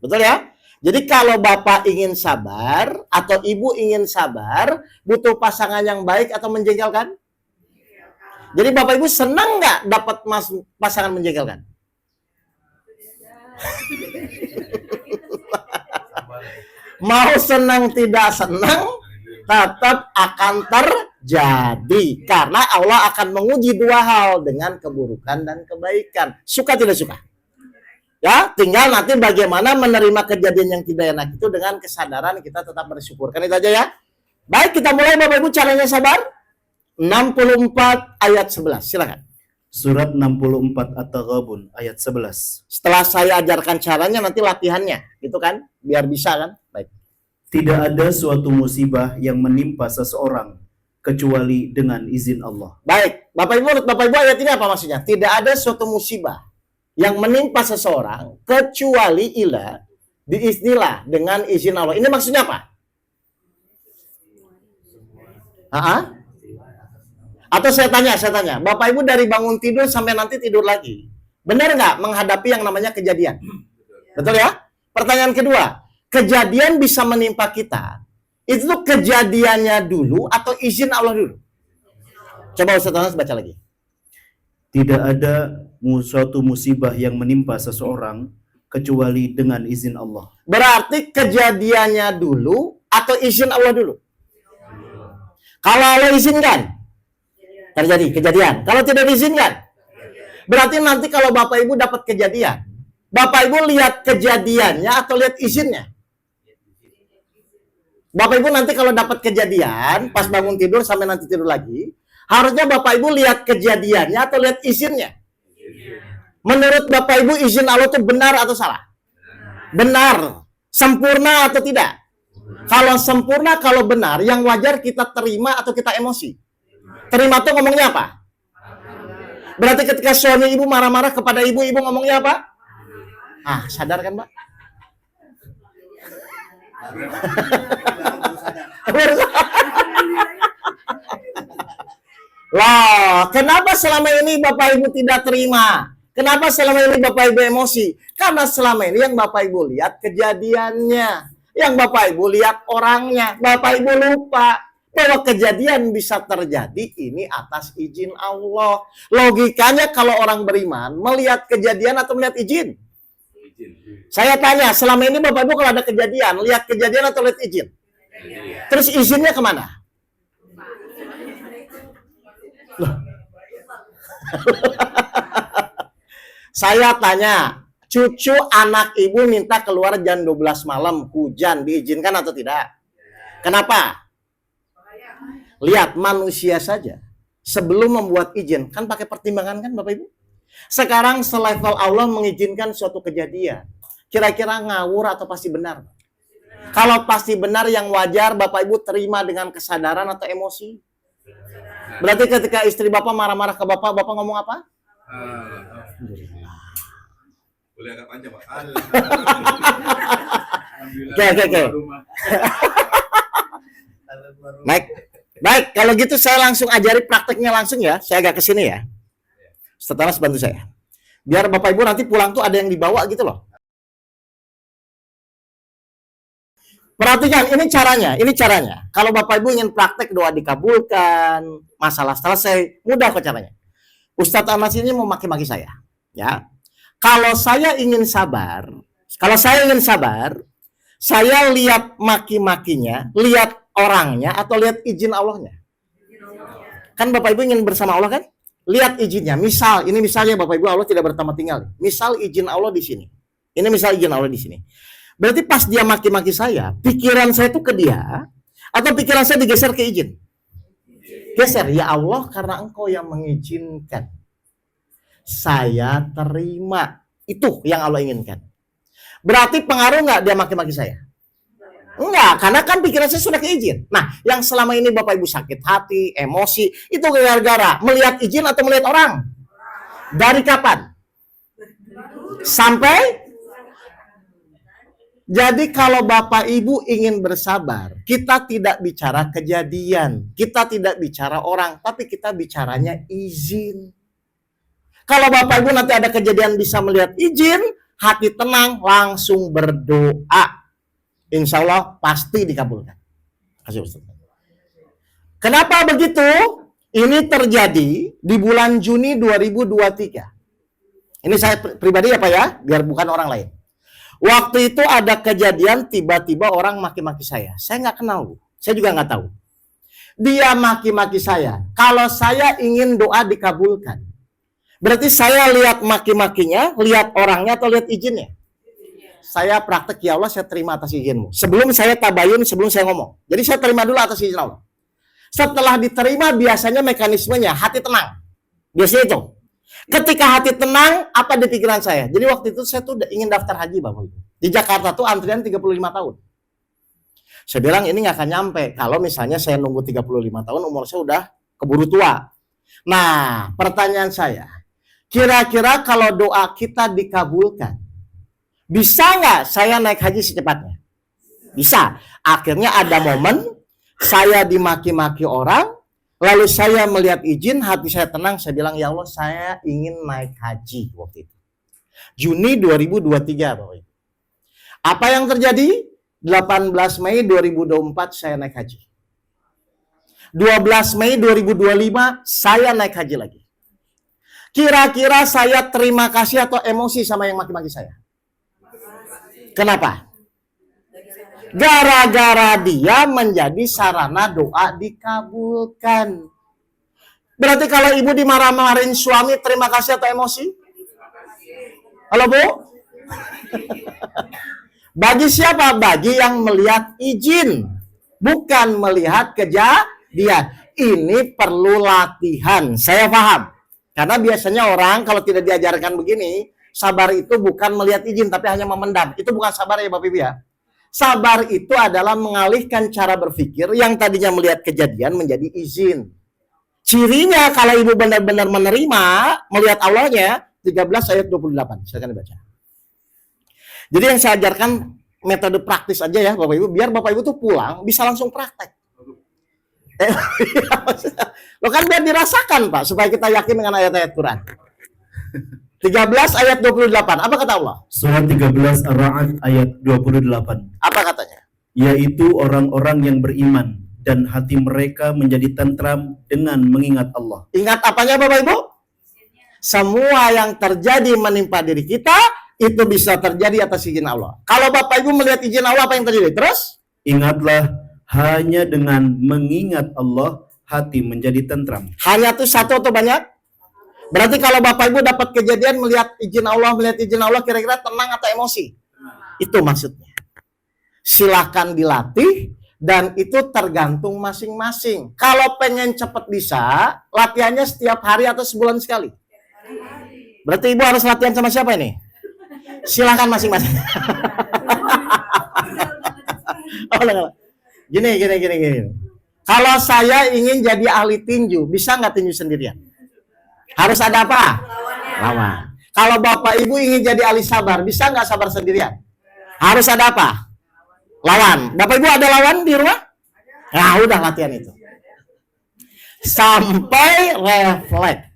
Betul ya? Jadi kalau Bapak ingin sabar atau Ibu ingin sabar, butuh pasangan yang baik atau menjengkelkan? Jadi Bapak Ibu senang nggak dapat pasangan menjengkelkan? Mau senang tidak senang tetap akan terjadi karena Allah akan menguji 2 hal dengan keburukan dan kebaikan. Suka tidak suka? Ya, tinggal nanti bagaimana menerima kejadian yang tidak enak itu dengan kesadaran kita tetap bersyukur. Kan itu aja ya. Baik, kita mulai Bapak Ibu caranya sabar. 64 ayat 11. Silakan.
Surat 64 At-Taghabun ayat 11.
Setelah saya ajarkan caranya nanti latihannya, gitu kan? Biar bisa kan? Baik.
Tidak ada suatu musibah yang menimpa seseorang kecuali dengan izin Allah.
Baik, Bapak Ibu, menurut Bapak Ibu ayat ini apa maksudnya? Tidak ada suatu musibah yang menimpa seseorang kecuali biiznillah dengan izin Allah. Ini maksudnya apa? Atau saya tanya, Bapak Ibu dari bangun tidur sampai nanti tidur lagi, benar nggak menghadapi yang namanya kejadian? Betul ya? Pertanyaan kedua, kejadian bisa menimpa kita, itu tuh kejadiannya dulu atau izin Allah dulu? Coba Ustaz Anas baca lagi.
Tidak ada suatu musibah yang menimpa seseorang kecuali dengan izin Allah.
Berarti kejadiannya dulu atau izin Allah dulu? Kalau Allah izinkan, terjadi kejadian. Kalau tidak diizinkan, berarti nanti kalau Bapak Ibu dapat kejadian, Bapak Ibu lihat kejadiannya atau lihat izinnya? Bapak Ibu nanti kalau dapat kejadian, pas bangun tidur sampai nanti tidur lagi, harusnya Bapak Ibu lihat kejadiannya atau lihat izinnya? Menurut Bapak Ibu izin Allah itu benar atau salah? Benar. Sempurna atau tidak? Kalau sempurna, kalau benar, yang wajar kita terima atau kita emosi? Terima tuh ngomongnya apa? Berarti ketika suami ibu marah-marah kepada ibu ngomongnya apa? Sadar kan Pak? Lah, kenapa selama ini Bapak Ibu tidak terima? Kenapa selama ini Bapak Ibu emosi? Karena selama ini yang Bapak Ibu lihat kejadiannya. Yang Bapak Ibu lihat orangnya. Bapak Ibu lupa bahwa kejadian bisa terjadi ini atas izin Allah. Logikanya kalau orang beriman melihat kejadian atau melihat izin? Saya tanya, selama ini Bapak Ibu kalau ada kejadian, lihat kejadian atau lihat izin? Terus izinnya kemana? Saya tanya, cucu anak ibu minta keluar jam 12 malam, hujan, diizinkan atau tidak? Kenapa? Lihat manusia saja. Sebelum membuat izin, kan pakai pertimbangan kan Bapak Ibu? Sekarang selevel Allah mengizinkan suatu kejadian. Kira-kira ngawur atau pasti benar? Kalau pasti benar yang wajar Bapak Ibu terima dengan kesadaran atau emosi? Berarti ketika istri Bapak marah-marah ke Bapak, Bapak ngomong apa?
Boleh agak panjang, Pak.
Oke. Baik, kalau gitu saya langsung ajari prakteknya langsung ya. Saya agak ke sini ya. Setelah bantu saya. Biar Bapak Ibu nanti pulang tuh ada yang dibawa gitu loh. Perhatikan, ini caranya. Kalau Bapak Ibu ingin praktek doa dikabulkan, masalah selesai, mudah kok caranya. Ustadz Anas ini mau maki-maki saya, ya. Kalau saya ingin sabar, saya lihat maki-makinya, lihat orangnya atau lihat izin Allahnya. Kan Bapak Ibu ingin bersama Allah kan? Lihat izinnya. Misal, ini misalnya Bapak Ibu Allah tidak bertempat tinggal. Misal izin Allah di sini. Ini misal izin Allah di sini. Berarti pas dia maki-maki saya, pikiran saya itu ke dia, atau pikiran saya digeser ke izin? Geser, ya Allah karena Engkau yang mengizinkan. Saya terima. Itu yang Allah inginkan. Berarti pengaruh nggak dia maki-maki saya? Enggak, karena kan pikiran saya sudah ke izin. Nah, yang selama ini Bapak Ibu sakit hati, emosi, itu gara-gara melihat izin atau melihat orang? Dari kapan? Sampai? Jadi kalau Bapak Ibu ingin bersabar, kita tidak bicara kejadian, kita tidak bicara orang, tapi kita bicaranya izin. Kalau Bapak Ibu nanti ada kejadian bisa melihat izin, hati tenang, langsung berdoa. Insya Allah pasti dikabulkan. Kasih Ustaz. Kenapa begitu? Ini terjadi di bulan Juni 2023. Ini saya pribadi ya Pak ya, biar bukan orang lain. Waktu itu ada kejadian tiba-tiba orang maki-maki saya. Saya nggak kenal, saya juga nggak tahu. Dia maki-maki saya. Kalau saya ingin doa dikabulkan, berarti saya lihat maki-makinya, lihat orangnya atau lihat izinnya? Saya praktek, ya Allah saya terima atas izinmu. Sebelum saya tabayun, sebelum saya ngomong. Jadi saya terima dulu atas izin Allah. Setelah diterima biasanya mekanismenya hati tenang. Biasanya itu. Ketika hati tenang, apa di pikiran saya? Jadi waktu itu saya tuh ingin daftar haji Bapak Ibu. Di Jakarta tuh antrian 35 tahun. Saya bilang ini nggak akan nyampe. Kalau misalnya saya nunggu 35 tahun, umur saya udah keburu tua. Nah, pertanyaan saya. Kira-kira kalau doa kita dikabulkan, bisa nggak saya naik haji secepatnya? Bisa. Akhirnya ada momen, saya dimaki-maki orang, lalu saya melihat izin, hati saya tenang, saya bilang, ya Allah saya ingin naik haji waktu itu. Juni 2023 Bapak Ibu. Apa yang terjadi? 18 Mei 2024 saya naik haji. 12 Mei 2025 saya naik haji lagi. Kira-kira saya terima kasih atau emosi sama yang maki-maki saya? Kenapa? Gara-gara dia menjadi sarana doa dikabulkan. Berarti kalau ibu dimarah-marahin suami, terima kasih atau emosi? Halo Bu? Bagi siapa? Bagi yang melihat izin, bukan melihat kejadian. Ini perlu latihan, saya paham. Karena biasanya orang kalau tidak diajarkan begini, sabar itu bukan melihat izin, tapi hanya memendam. Itu bukan sabar ya Bapak Ibu ya. Sabar itu adalah mengalihkan cara berpikir yang tadinya melihat kejadian menjadi izin. Cirinya kalau ibu benar-benar menerima, melihat Allahnya, 13 ayat 28. Silakan dibaca. Jadi yang saya ajarkan metode praktis aja ya Bapak Ibu, biar Bapak Ibu tuh pulang bisa langsung praktek. Lo kan biar dirasakan Pak, supaya kita yakin dengan ayat-ayat Quran. 13 ayat 28, apa kata Allah?
Surat 13 Ar-Ra'd ayat 28.
Apa katanya?
Yaitu orang-orang yang beriman dan hati mereka menjadi tentram dengan mengingat Allah.
Ingat apanya Bapak Ibu? Semua yang terjadi menimpa diri kita itu bisa terjadi atas izin Allah. Kalau Bapak Ibu melihat izin Allah, apa yang terjadi? Terus?
Ingatlah, hanya dengan mengingat Allah hati menjadi tentram.
Hanya tuh satu atau banyak? Berarti kalau Bapak Ibu dapat kejadian melihat izin Allah, kira-kira tenang atau emosi? Itu maksudnya. Silakan dilatih dan itu tergantung masing-masing. Kalau pengen cepat bisa, latihannya setiap hari atau sebulan sekali. Berarti Ibu harus latihan sama siapa ini? Silakan masing-masing. Gini. Kalau saya ingin jadi ahli tinju, bisa nggak tinju sendirian? Harus ada apa? Lawan. Kalau Bapak Ibu ingin jadi ahli sabar, bisa nggak sabar sendirian? Harus ada apa? Lawan. Bapak Ibu ada lawan di rumah? Nah, udah latihan itu. Sampai refleks.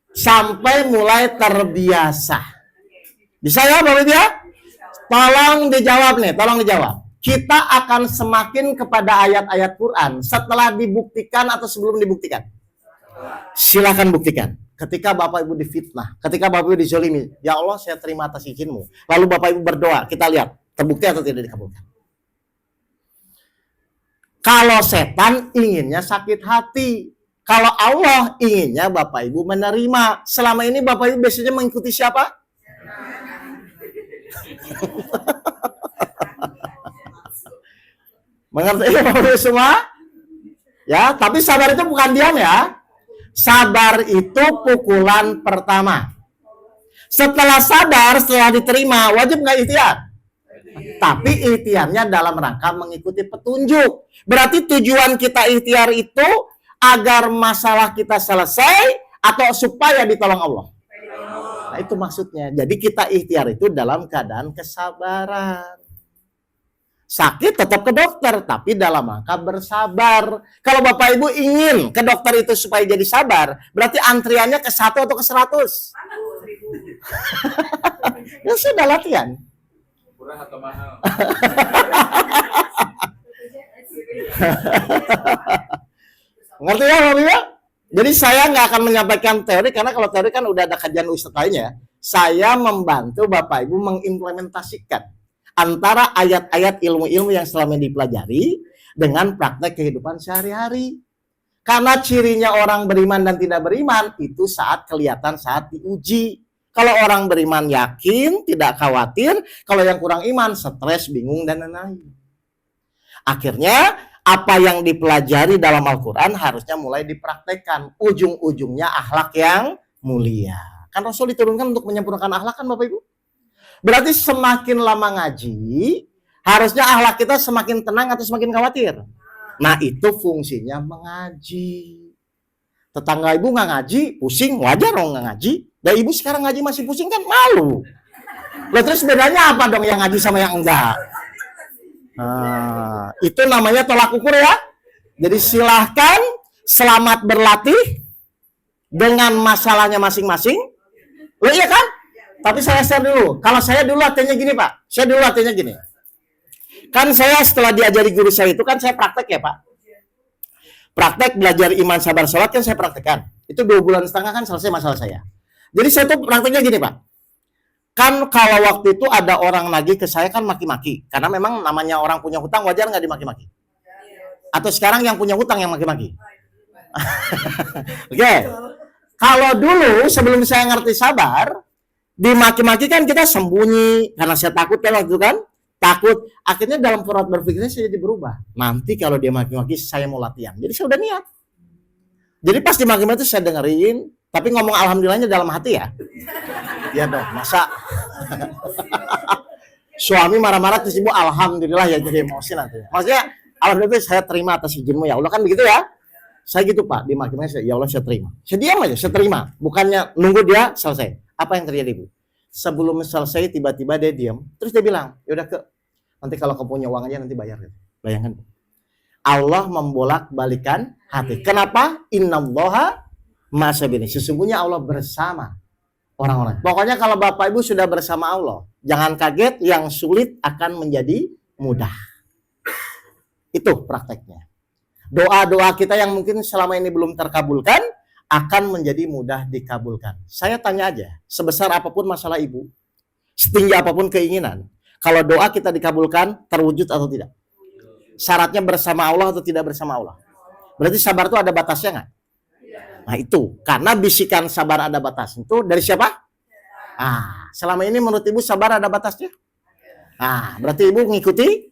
Sampai mulai terbiasa. Bisa ya Bapak Ibu ya? Tolong dijawab. Kita akan semakin kepada ayat-ayat Quran setelah dibuktikan atau sebelum dibuktikan? Silakan buktikan. Ketika Bapak Ibu difitnah, ketika Bapak Ibu dizolimi, ya Allah saya terima atas izin-Mu. Lalu Bapak Ibu berdoa, kita lihat terbukti atau tidak dikabulkan. Kalau setan inginnya sakit hati, kalau Allah inginnya Bapak Ibu menerima. Selama ini Bapak Ibu biasanya mengikuti siapa? Mengerti Bapak Ibu semua? Ya, tapi sabar itu bukan diam ya. Sabar itu pukulan pertama. Setelah sabar, setelah diterima, wajib nggak ikhtiar? Tapi ikhtiarnya dalam rangka mengikuti petunjuk. Berarti tujuan kita ikhtiar itu agar masalah kita selesai atau supaya ditolong Allah. Nah, itu maksudnya. Jadi kita ikhtiar itu dalam keadaan kesabaran. Sakit tetap ke dokter, tapi dalam rangka bersabar. Kalau Bapak Ibu ingin ke dokter itu supaya jadi sabar, berarti antriannya ke 1 atau ke 100? Ya sudah latihan.
Murah atau mahal?
Ngerti ya Bapak Ibu? Jadi saya nggak akan menyampaikan teori, karena kalau teori kan udah ada kajian ustadz lainnya. Saya membantu Bapak Ibu mengimplementasikan antara ayat-ayat ilmu-ilmu yang selama ini dipelajari dengan praktek kehidupan sehari-hari. Karena cirinya orang beriman dan tidak beriman itu saat kelihatan, saat diuji. Kalau orang beriman yakin, tidak khawatir. Kalau yang kurang iman, stres, bingung, dan lain-lain. Akhirnya, apa yang dipelajari dalam Al-Quran harusnya mulai dipraktekkan. Ujung-ujungnya akhlak yang mulia. Kan Rasul diturunkan untuk menyempurnakan akhlak kan Bapak Ibu? Berarti semakin lama ngaji, harusnya akhlak kita semakin tenang atau semakin khawatir. Nah itu fungsinya mengaji. Tetangga ibu nggak ngaji, pusing, wajar dong nggak ngaji. Dan ibu sekarang ngaji masih pusing kan malu. Loh, terus bedanya apa dong yang ngaji sama yang enggak? Nah, itu namanya tolak ukur ya. Jadi silahkan selamat berlatih dengan masalahnya masing-masing. Loh iya kan? Tapi saya share dulu. Kalau saya dulu latihannya gini Pak. Saya dulu latihannya gini. Kan saya setelah diajari guru saya itu kan saya praktek ya Pak. Praktek belajar iman sabar sholat kan saya praktekkan. Itu 2,5 bulan kan selesai masalah saya. Jadi saya tuh prakteknya gini Pak. Kan kalau waktu itu ada orang nagih ke saya kan maki-maki. Karena memang namanya orang punya hutang wajar nggak dimaki-maki? Atau sekarang yang punya hutang yang maki-maki? Oke. Kalau dulu sebelum saya ngerti sabar, dimaki-maki kan kita sembunyi karena saya takut kan waktu itu kan, takut. Akhirnya dalam pola berpikirnya saya jadi berubah. Nanti kalau dia maki-maki saya mau latihan. Jadi saya udah niat. Jadi pas dimaki-maki itu saya dengerin, tapi ngomong alhamdulillahnya dalam hati ya. Ya dong, masa suami marah-marah terus ibu alhamdulillah ya jadi emosi nanti. Maksudnya alhamdulillah saya terima atas izin-Mu ya Allah kan begitu ya. Saya gitu Pak, dimaki-maki ya Allah saya terima. Saya diam aja, saya terima. Bukannya nunggu dia selesai. Apa yang terjadi Bu? Sebelum selesai tiba-tiba dia diam, terus dia bilang, "Ya udah ke Nanti kalau kamu punya uang aja nanti bayar. Bayangkan. Allah membolak-balikan hati. Kenapa? Innallaha ma'as-sabirin. Sesungguhnya Allah bersama orang-orang. Pokoknya kalau Bapak Ibu sudah bersama Allah, jangan kaget, yang sulit akan menjadi mudah. Itu prakteknya. Doa-doa kita yang mungkin selama ini belum terkabulkan akan menjadi mudah dikabulkan. Saya tanya aja, sebesar apapun masalah ibu, setinggi apapun keinginan, kalau doa kita dikabulkan, terwujud atau tidak? Syaratnya bersama Allah atau tidak bersama Allah? Berarti sabar itu ada batasnya nggak? Nah itu, karena bisikan sabar ada batas itu dari siapa? Selama ini menurut ibu sabar ada batasnya? Berarti ibu mengikuti?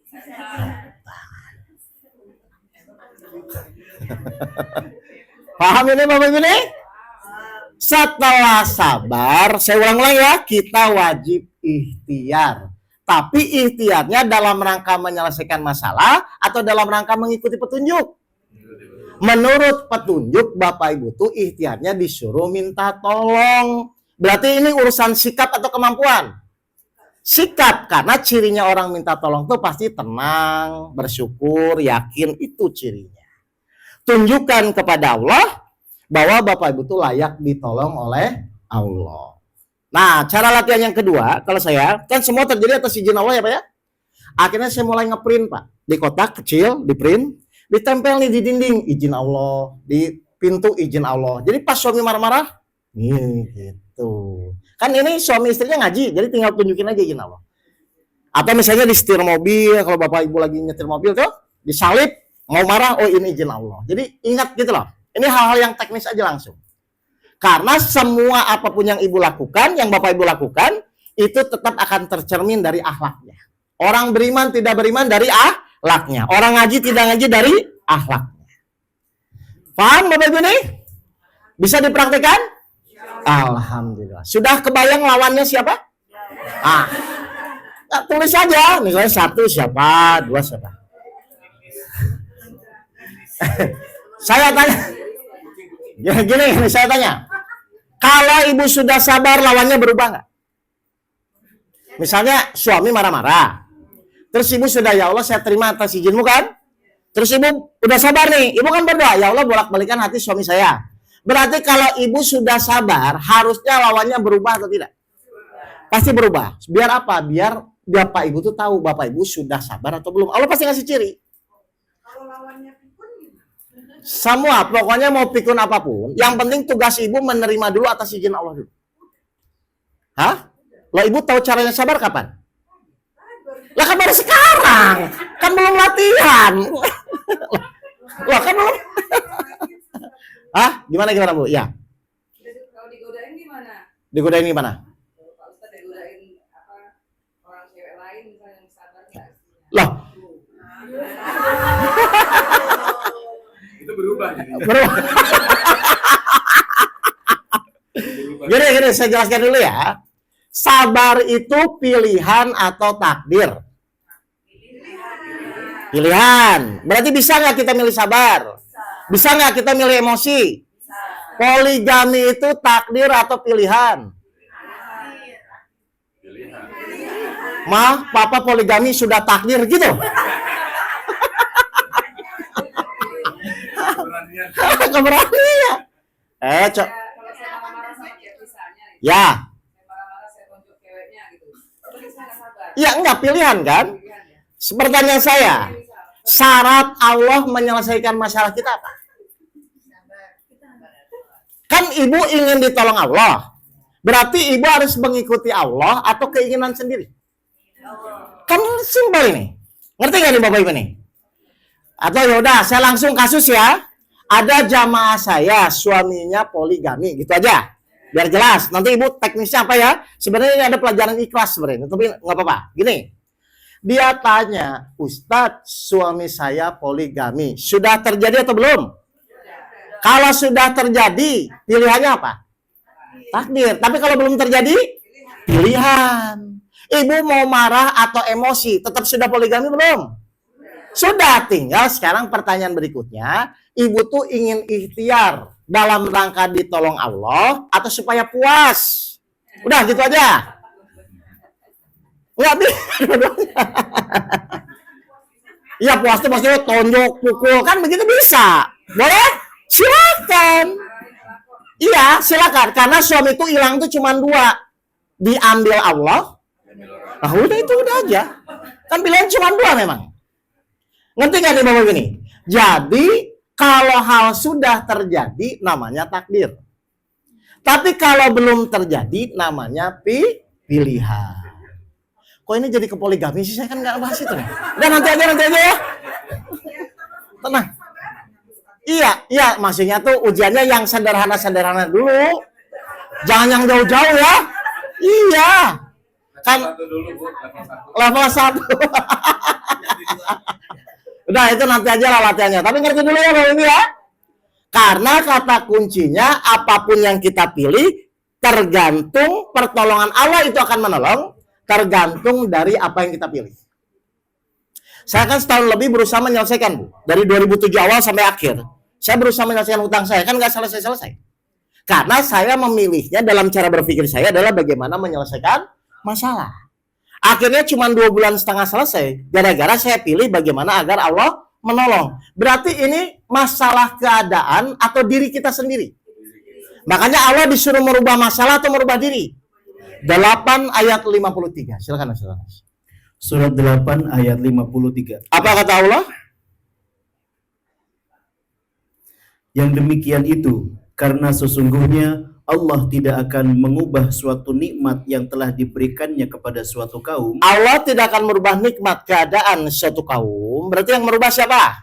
Paham ini Bapak Ibu nih? Setelah sabar, saya ulang-ulang ya, kita wajib ikhtiar. Tapi ikhtiarnya dalam rangka menyelesaikan masalah atau dalam rangka mengikuti petunjuk? Menurut petunjuk Bapak Ibu tuh ikhtiarnya disuruh minta tolong. Berarti ini urusan sikap atau kemampuan? Sikap, karena cirinya orang minta tolong tuh pasti tenang, bersyukur, yakin, itu cirinya. Tunjukkan kepada Allah bahwa Bapak Ibu itu layak ditolong oleh Allah. Nah, cara latihan yang kedua, kalau saya, kan semua terjadi atas izin Allah ya Pak ya. Akhirnya saya mulai ngeprint Pak. Di kotak kecil, di print, ditempel nih di dinding, izin Allah. Di pintu, izin Allah. Jadi pas suami marah-marah, nih gitu. Kan ini suami istrinya ngaji, jadi tinggal tunjukin aja izin Allah. Atau misalnya di setir mobil, kalau Bapak Ibu lagi nyetir mobil tuh, disalip, mau marah, oh ini izin Allah. Jadi ingat gitu loh. Ini hal-hal yang teknis aja langsung. Karena semua apapun yang ibu lakukan, yang Bapak Ibu lakukan, itu tetap akan tercermin dari akhlaknya. Orang beriman tidak beriman dari akhlaknya. Orang ngaji tidak ngaji dari akhlaknya. Paham Bapak Ibu nih? Bisa dipraktikkan? Alhamdulillah. Sudah kebayang lawannya siapa? Tulis saja. Misalnya 1 siapa, 2 siapa. Saya tanya, gini, saya tanya, kalau ibu sudah sabar, lawannya berubah nggak? Misalnya suami marah-marah, terus ibu sudah, ya Allah saya terima atas izinmu kan? Terus ibu udah sabar nih, ibu kan berdoa, ya Allah bolak-balikan hati suami saya. Berarti kalau ibu sudah sabar, harusnya lawannya berubah atau tidak? Pasti berubah. Biar apa? Biar Bapak Ibu tuh tahu Bapak Ibu sudah sabar atau belum. Allah pasti ngasih ciri. Semua, pokoknya mau pikun apapun, yang penting tugas ibu menerima dulu atas izin Allah dulu. Lah ibu tahu caranya sabar kapan? Lah kan baru sekarang, kan belum latihan. Lah kan belum. Gimana Bu? Ya.
Kalau digodain gimana?
Digodain gimana?
Kalau Ustaz digodain orang cewek lain misalnya yang sabar nggak?
Lah.
Itu berubah.
Gini, saya jelaskan dulu ya. Sabar itu pilihan atau takdir? Pilihan. Berarti bisa nggak kita milih sabar? Bisa nggak kita milih emosi? Poligami itu takdir atau pilihan? Papa poligami sudah takdir gitu? Keberanian.
Kalau saya marah-marah sama cewek misalnya,
Ya.
saya marah-marah saya tunjuk ceweknya gitu. Tapi saya nggak sabar.
Ya enggak, pilihan kan?
Pilihan ya.
Pertanyaan saya, syarat Allah menyelesaikan masalah kita apa? Kan ibu ingin ditolong Allah. Berarti ibu harus mengikuti Allah atau keinginan sendiri? Kan simpel ini. Ngerti nggak nih Bapak Ibu nih? Atau yaudah, saya langsung kasus ya. Ada jamaah saya, suaminya poligami, gitu aja. Biar jelas. Nanti ibu teknisnya apa ya? Sebenarnya ini ada pelajaran ikhlas sebenarnya, tapi nggak apa-apa. Gini, dia tanya, Ustadz, suami saya poligami. Sudah terjadi atau belum? Kalau sudah terjadi, pilihannya apa? Takdir. Tapi kalau belum terjadi, pilihan. Ibu mau marah atau emosi, tetap sudah poligami belum? Sudah. Tinggal sekarang pertanyaan berikutnya, ibu tuh ingin ikhtiar dalam rangka ditolong Allah atau supaya puas? Udah gitu aja. Nggak bisa dua-duanya. Iya puas tuh maksudnya tonjok, pukul, kan begitu bisa. Boleh? Silakan. Iya, silakan. Karena suami itu hilang tuh cuma dua. Diambil Allah. Nah udah itu udah aja. Kan pilihan cuma dua memang. Ngerti nggak nih Bapak ini? Jadi kalau hal sudah terjadi namanya takdir. Tapi kalau belum terjadi namanya pilihan. Kok ini jadi ke poligami sih? Saya kan nggak bahas itu nih. Udah nanti aja ya. Tenang. Iya, maksudnya tuh ujiannya yang sederhana-sederhana dulu. Jangan yang jauh-jauh ya. Iya. Kan
Satu dulu, Bu.
level 1. Udah itu nanti aja lah latihannya. Tapi ngerti dulu ya Bapak Ibu ya. Karena kata kuncinya apapun yang kita pilih tergantung pertolongan Allah itu akan menolong. Tergantung dari apa yang kita pilih. Saya kan setahun lebih berusaha menyelesaikan, Bu. Dari 2007 awal sampai akhir. Saya berusaha menyelesaikan hutang saya. Kan nggak selesai-selesai. Karena saya memilihnya dalam cara berpikir saya adalah bagaimana menyelesaikan masalah. Akhirnya cuma 2,5 bulan selesai. Gara-gara saya pilih bagaimana agar Allah menolong. Berarti ini masalah keadaan atau diri kita sendiri. Makanya Allah disuruh merubah masalah atau merubah diri. 8 ayat 53. Silakan.
Surat 8 ayat 53.
Apa kata Allah?
Yang demikian itu karena sesungguhnya Allah tidak akan mengubah suatu nikmat yang telah diberikannya kepada suatu kaum.
Allah tidak akan merubah nikmat keadaan suatu kaum. Berarti yang merubah siapa?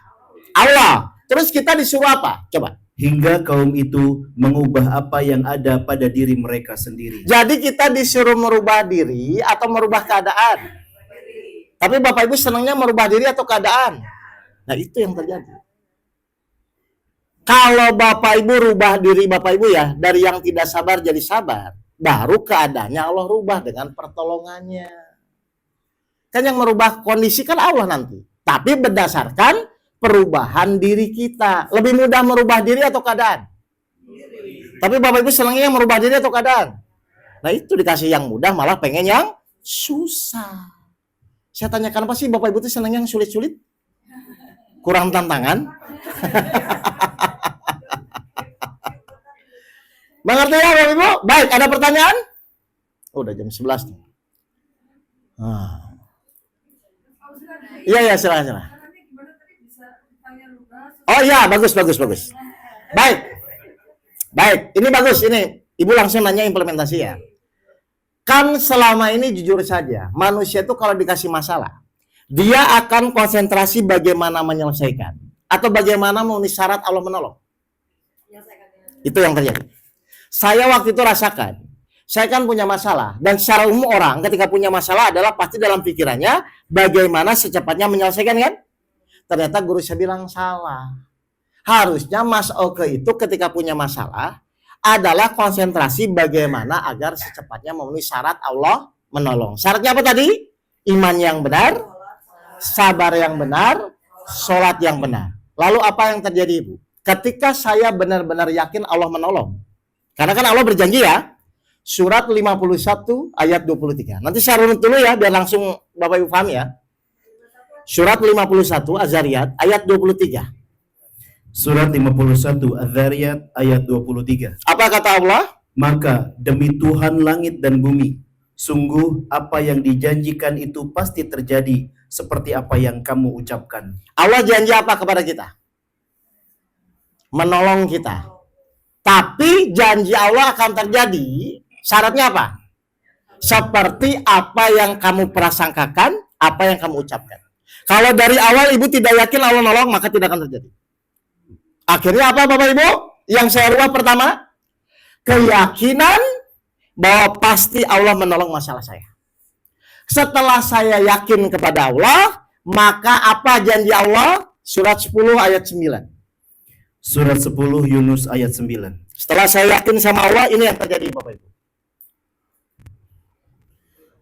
Allah. Terus kita disuruh apa? Coba.
Hingga kaum itu mengubah apa yang ada pada diri mereka sendiri.
Jadi kita disuruh merubah diri atau merubah keadaan. Tapi Bapak Ibu senangnya merubah diri atau keadaan. Nah itu yang terjadi. Kalau Bapak Ibu rubah diri Bapak Ibu ya, dari yang tidak sabar jadi sabar, baru keadaannya Allah rubah dengan pertolongannya. Kan yang merubah kondisi kan Allah nanti. Tapi berdasarkan perubahan diri kita. Lebih mudah merubah diri atau keadaan? Tapi Bapak Ibu senangnya yang merubah diri atau keadaan? Nah itu dikasih yang mudah malah pengen yang susah. Saya tanyakan apa sih Bapak Ibu itu senang yang sulit-sulit? Kurang tantangan? Mengerti ya Bapak Ibu? Baik, ada pertanyaan? Oh, udah jam 11 nih. Iya, silakan. Oh iya, bagus. Baik, ini bagus ini. Ibu langsung nanya implementasi ya. Kan selama ini jujur saja, manusia itu kalau dikasih masalah, dia akan konsentrasi bagaimana menyelesaikan atau bagaimana memenuhi syarat Allah menolong. Itu yang terjadi. Saya waktu itu rasakan, saya kan punya masalah dan secara umum orang ketika punya masalah adalah pasti dalam pikirannya bagaimana secepatnya menyelesaikan kan? Ternyata guru saya bilang salah. Harusnya Mas Oke itu ketika punya masalah adalah konsentrasi bagaimana agar secepatnya memenuhi syarat Allah menolong. Syaratnya apa tadi? Iman yang benar, sabar yang benar, sholat yang benar. Lalu apa yang terjadi Ibu? Ketika saya benar-benar yakin Allah menolong. Karena kan Allah berjanji ya. Surat 51 ayat 23. Nanti saya runut dulu ya biar langsung Bapak Ibu paham ya. Surat 51 Az-Zariyat ayat 23.
Surat 51 Az-Zariyat ayat 23.
Apa kata Allah?
Maka demi Tuhan langit dan bumi, sungguh apa yang dijanjikan itu pasti terjadi seperti apa yang kamu ucapkan.
Allah janji apa kepada kita? Menolong kita. Tapi janji Allah akan terjadi, syaratnya apa? Seperti apa yang kamu prasangkakan, apa yang kamu ucapkan. Kalau dari awal Ibu tidak yakin Allah nolong, maka tidak akan terjadi. Akhirnya apa Bapak Ibu? Yang saya rubah pertama, keyakinan bahwa pasti Allah menolong masalah saya. Setelah saya yakin kepada Allah, maka apa janji Allah? Surat 10 ayat 9.
Surat 10 Yunus ayat 9.
Setelah saya yakin sama Allah, ini yang terjadi Bapak Ibu.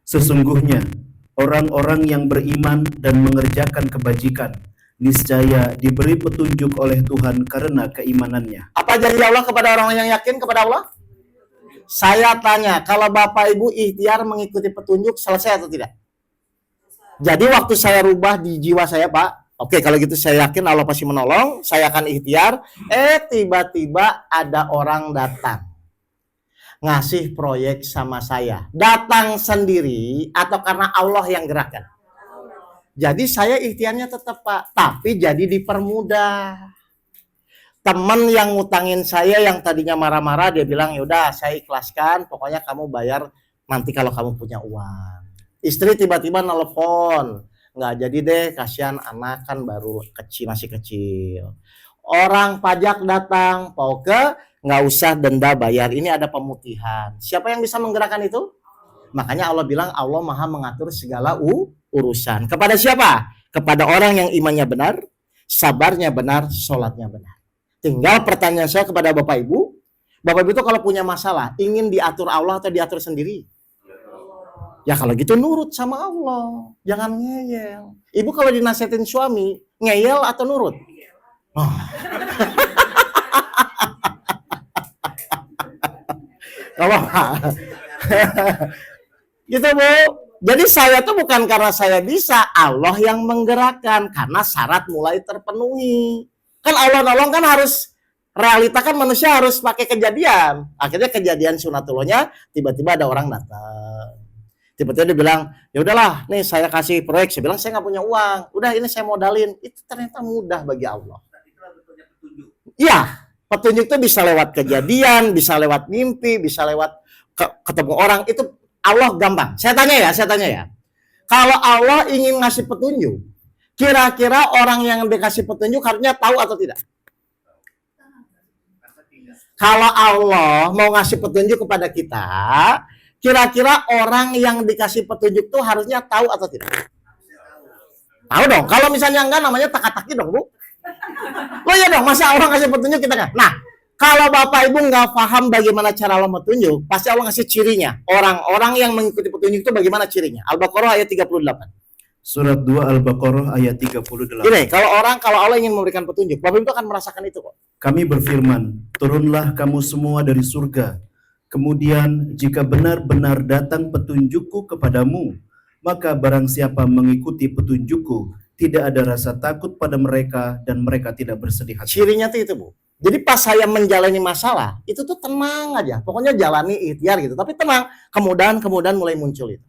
Sesungguhnya orang-orang yang beriman dan mengerjakan kebajikan niscaya diberi petunjuk oleh Tuhan karena keimanannya.
Apa janji Allah kepada orang yang yakin kepada Allah? Saya tanya, kalau Bapak Ibu ikhtiar mengikuti petunjuk, selesai atau tidak? Jadi waktu saya rubah di jiwa saya, Pak, oke kalau gitu saya yakin Allah pasti menolong, saya akan ikhtiar. Tiba-tiba ada orang datang ngasih proyek sama saya. Datang sendiri atau karena Allah yang gerakkan? Jadi saya ikhtiarnya tetap, Pak, tapi jadi dipermudah. Teman yang ngutangin saya yang tadinya marah-marah, dia bilang, yaudah saya ikhlaskan, pokoknya kamu bayar nanti kalau kamu punya uang. Istri tiba-tiba nelpon, nggak jadi deh, kasihan anak kan baru kecil, masih kecil. Orang pajak datang, Pauke, nggak usah denda bayar, ini ada pemutihan. Siapa yang bisa menggerakkan itu? Makanya Allah bilang Allah maha mengatur segala urusan. Kepada siapa? Kepada orang yang imannya benar, sabarnya benar, sholatnya benar. Tinggal pertanyaan saya kepada Bapak Ibu itu kalau punya masalah, ingin diatur Allah atau diatur sendiri? Ya kalau gitu nurut sama Allah, jangan ngeyel. Ibu kalau dinasihatin suami, ngeyel atau nurut? Oh. Kalau gitu Bu. Jadi saya tuh bukan karena saya bisa, Allah yang menggerakkan karena syarat mulai terpenuhi. Kan Allah nolong kan harus realita, kan manusia harus pakai kejadian. Akhirnya kejadian sunatullahnya tiba-tiba ada orang datang. Tiba-tiba dia bilang, ya udahlah, nih saya kasih proyek. Saya bilang saya nggak punya uang. Udah ini saya modalin. Itu ternyata mudah bagi Allah. Iya, petunjuk itu bisa lewat kejadian, bisa lewat mimpi, bisa lewat ketemu orang. Itu Allah gampang. Saya tanya ya. Kalau Allah ingin ngasih petunjuk, kira-kira orang yang dikasih petunjuk harusnya tahu atau tidak? Kalau Allah mau ngasih petunjuk kepada kita, kira-kira orang yang dikasih petunjuk itu harusnya tahu atau tidak? Tahu dong. Kalau misalnya enggak, namanya taka-taki dong, Bu. Oh iya dong, masa orang kasih petunjuk kita enggak? Nah, kalau Bapak Ibu nggak paham bagaimana cara Allah petunjuk, pasti Allah ngasih cirinya. Orang-orang yang mengikuti petunjuk itu bagaimana cirinya? Al-Baqarah ayat 38.
Surat 2 Al-Baqarah ayat 38.
Ini, kalau Allah ingin memberikan petunjuk, Bapak Ibu akan merasakan itu kok.
Kami berfirman, turunlah kamu semua dari surga. Kemudian jika benar-benar datang petunjukku kepadamu, maka barang siapa mengikuti petunjukku, tidak ada rasa takut pada mereka dan mereka tidak bersedih hati.
Cirinya tuh itu, Bu. Jadi pas saya menjalani masalah, itu tuh tenang aja. Pokoknya jalani ikhtiar gitu. Tapi tenang, kemudahan mulai muncul itu.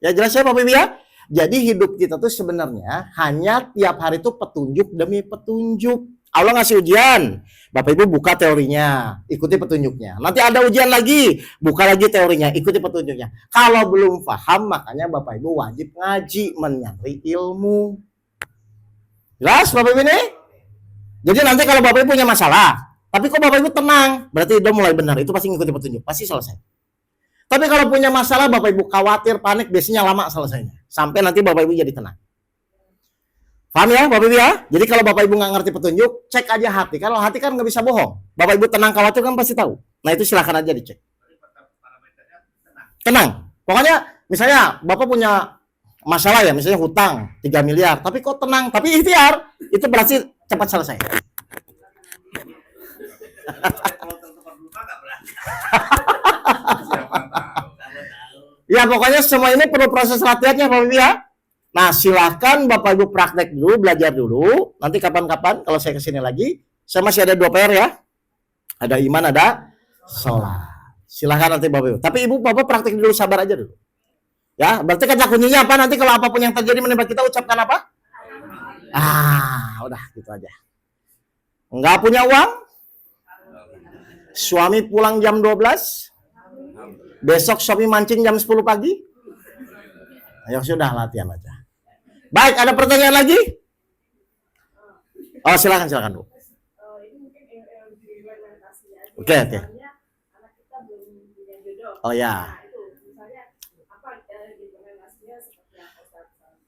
Ya jelas ya Bapak Ibu ya? Jadi hidup kita tuh sebenarnya hanya tiap hari tuh petunjuk demi petunjuk. Allah ngasih ujian, Bapak Ibu buka teorinya, ikuti petunjuknya. Nanti ada ujian lagi, buka lagi teorinya, ikuti petunjuknya. Kalau belum paham, makanya Bapak Ibu wajib ngaji, mencari ilmu. Jelas Bapak Ibu ini? Jadi nanti kalau Bapak Ibu punya masalah, tapi kok Bapak Ibu tenang, berarti udah mulai benar, itu pasti ngikuti petunjuk, pasti selesai. Tapi kalau punya masalah, Bapak Ibu khawatir, panik, biasanya lama selesainya. Sampai nanti Bapak Ibu jadi tenang. Paham ya Bapak Ibu ya? Jadi kalau Bapak Ibu nggak ngerti petunjuk, cek aja hati. Kalau hati kan nggak bisa bohong. Bapak Ibu tenang, khawatir kan pasti tahu. Nah itu silakan aja dicek. Tenang. Pokoknya misalnya Bapak punya masalah ya, misalnya hutang 3 miliar, tapi kok tenang, tapi ikhtiar, itu berarti cepat selesai. Ya pokoknya semua ini perlu proses latihannya Bapak Ibu ya. Nah silahkan Bapak Ibu praktek dulu, belajar dulu. Nanti kapan-kapan kalau saya kesini lagi, saya masih ada 2 PR ya. Ada iman, ada sholat. Silahkan nanti Bapak Ibu. Tapi Ibu Bapak praktek dulu, sabar aja dulu. Ya, berarti kata kuncinya apa? Nanti kalau apapun yang terjadi menimpa kita, ucapkan apa? Udah gitu aja. Enggak punya uang? Suami pulang jam 12? Besok suami mancing jam 10 pagi? Ya sudah, latihan aja. Baik, ada pertanyaan lagi? Oh, silakan Bu. Oke. Oh ya.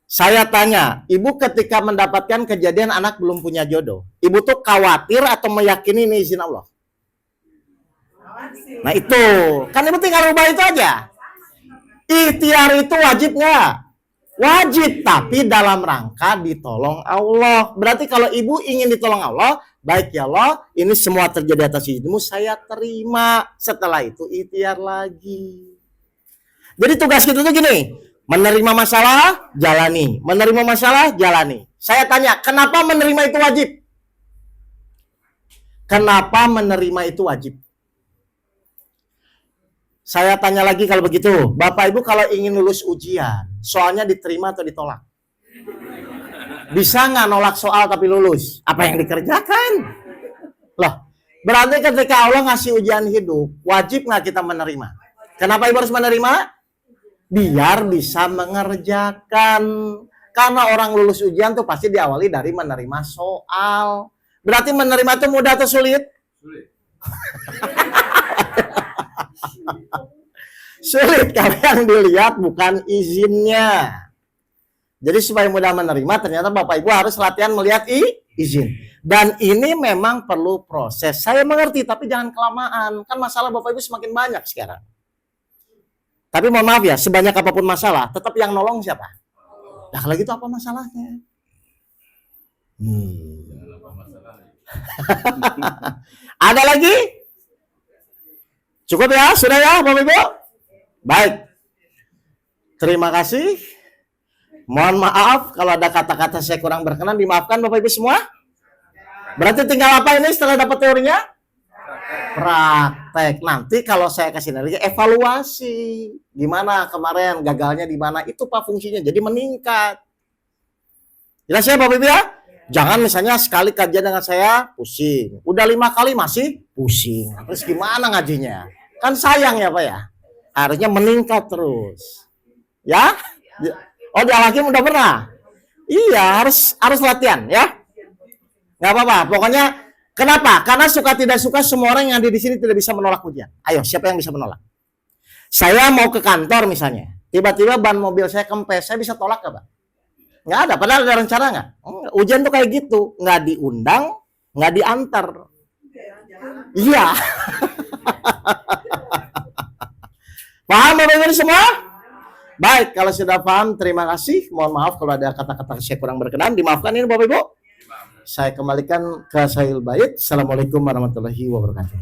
Saya tanya, Ibu ketika mendapatkan kejadian anak belum punya jodoh, Ibu tuh khawatir atau meyakini ini izin Allah? Nah itu, kan Ibu tinggal rubah itu aja. Ikhtiar itu wajib nggak? Wajib, tapi dalam rangka ditolong Allah. Berarti kalau Ibu ingin ditolong Allah, baik ya Allah, ini semua terjadi atas izinmu, saya terima. Setelah itu ikhtiar lagi. Jadi tugas kita tuh gini, Menerima masalah, jalani. Menerima masalah, jalani. Saya tanya, kenapa menerima itu wajib? Kenapa menerima itu wajib? Saya tanya lagi kalau begitu. Bapak Ibu kalau ingin lulus ujian, soalnya diterima atau ditolak? Bisa nggak nolak soal tapi lulus? Apa yang dikerjakan? Loh, berarti ketika Allah ngasih ujian hidup, wajib nggak kita menerima? Kenapa Ibu harus menerima? Biar bisa mengerjakan. Karena orang lulus ujian tuh pasti diawali dari menerima soal. Berarti menerima itu mudah atau sulit?
Sulit.
Sulit, karena yang dilihat bukan izinnya. Jadi supaya mudah menerima, ternyata Bapak Ibu harus latihan melihat izin. Dan ini memang perlu proses. Saya mengerti, tapi jangan kelamaan. Kan masalah Bapak Ibu semakin banyak sekarang. Tapi mohon maaf ya, sebanyak apapun masalah, tetap yang nolong siapa? Nah kalau gitu apa masalahnya? Ada lagi? Cukup ya? Sudah ya Bapak Ibu? Baik. Terima kasih. Mohon maaf kalau ada kata-kata saya kurang berkenan, dimaafkan Bapak Ibu semua. Berarti tinggal apa ini setelah dapat teorinya? Praktek. Nanti kalau saya kasih lagi evaluasi. Gimana kemarin gagalnya di mana? Itu Pak fungsinya. Jadi meningkat. Jelas ya Bapak Ibu ya? Jangan misalnya sekali kajian dengan saya pusing. Udah 5 kali masih pusing. Terus gimana ngajinya? Kan sayang ya Pak ya? Harusnya meningkat terus. Ya? Oh di Al-Hakim udah pernah? Iya, harus latihan ya. Nggak apa-apa. Pokoknya kenapa? Karena suka tidak suka semua orang yang ada di sini tidak bisa menolak ujian. Ayo, siapa yang bisa menolak? Saya mau ke kantor misalnya. Tiba-tiba ban mobil saya kempes. Saya bisa tolak nggak Pak? Nggak ada. Padahal ada rencana nggak? Ujian tuh kayak gitu. Nggak diundang, nggak diantar. Iya. Paham Bapak Ibu semua? Baik, kalau sudah paham, terima kasih. Mohon maaf kalau ada kata-kata saya kurang berkenan. Dimaafkan ini Bapak Ibu. Saya kembalikan ke Sahil Bait. Assalamualaikum warahmatullahi wabarakatuh.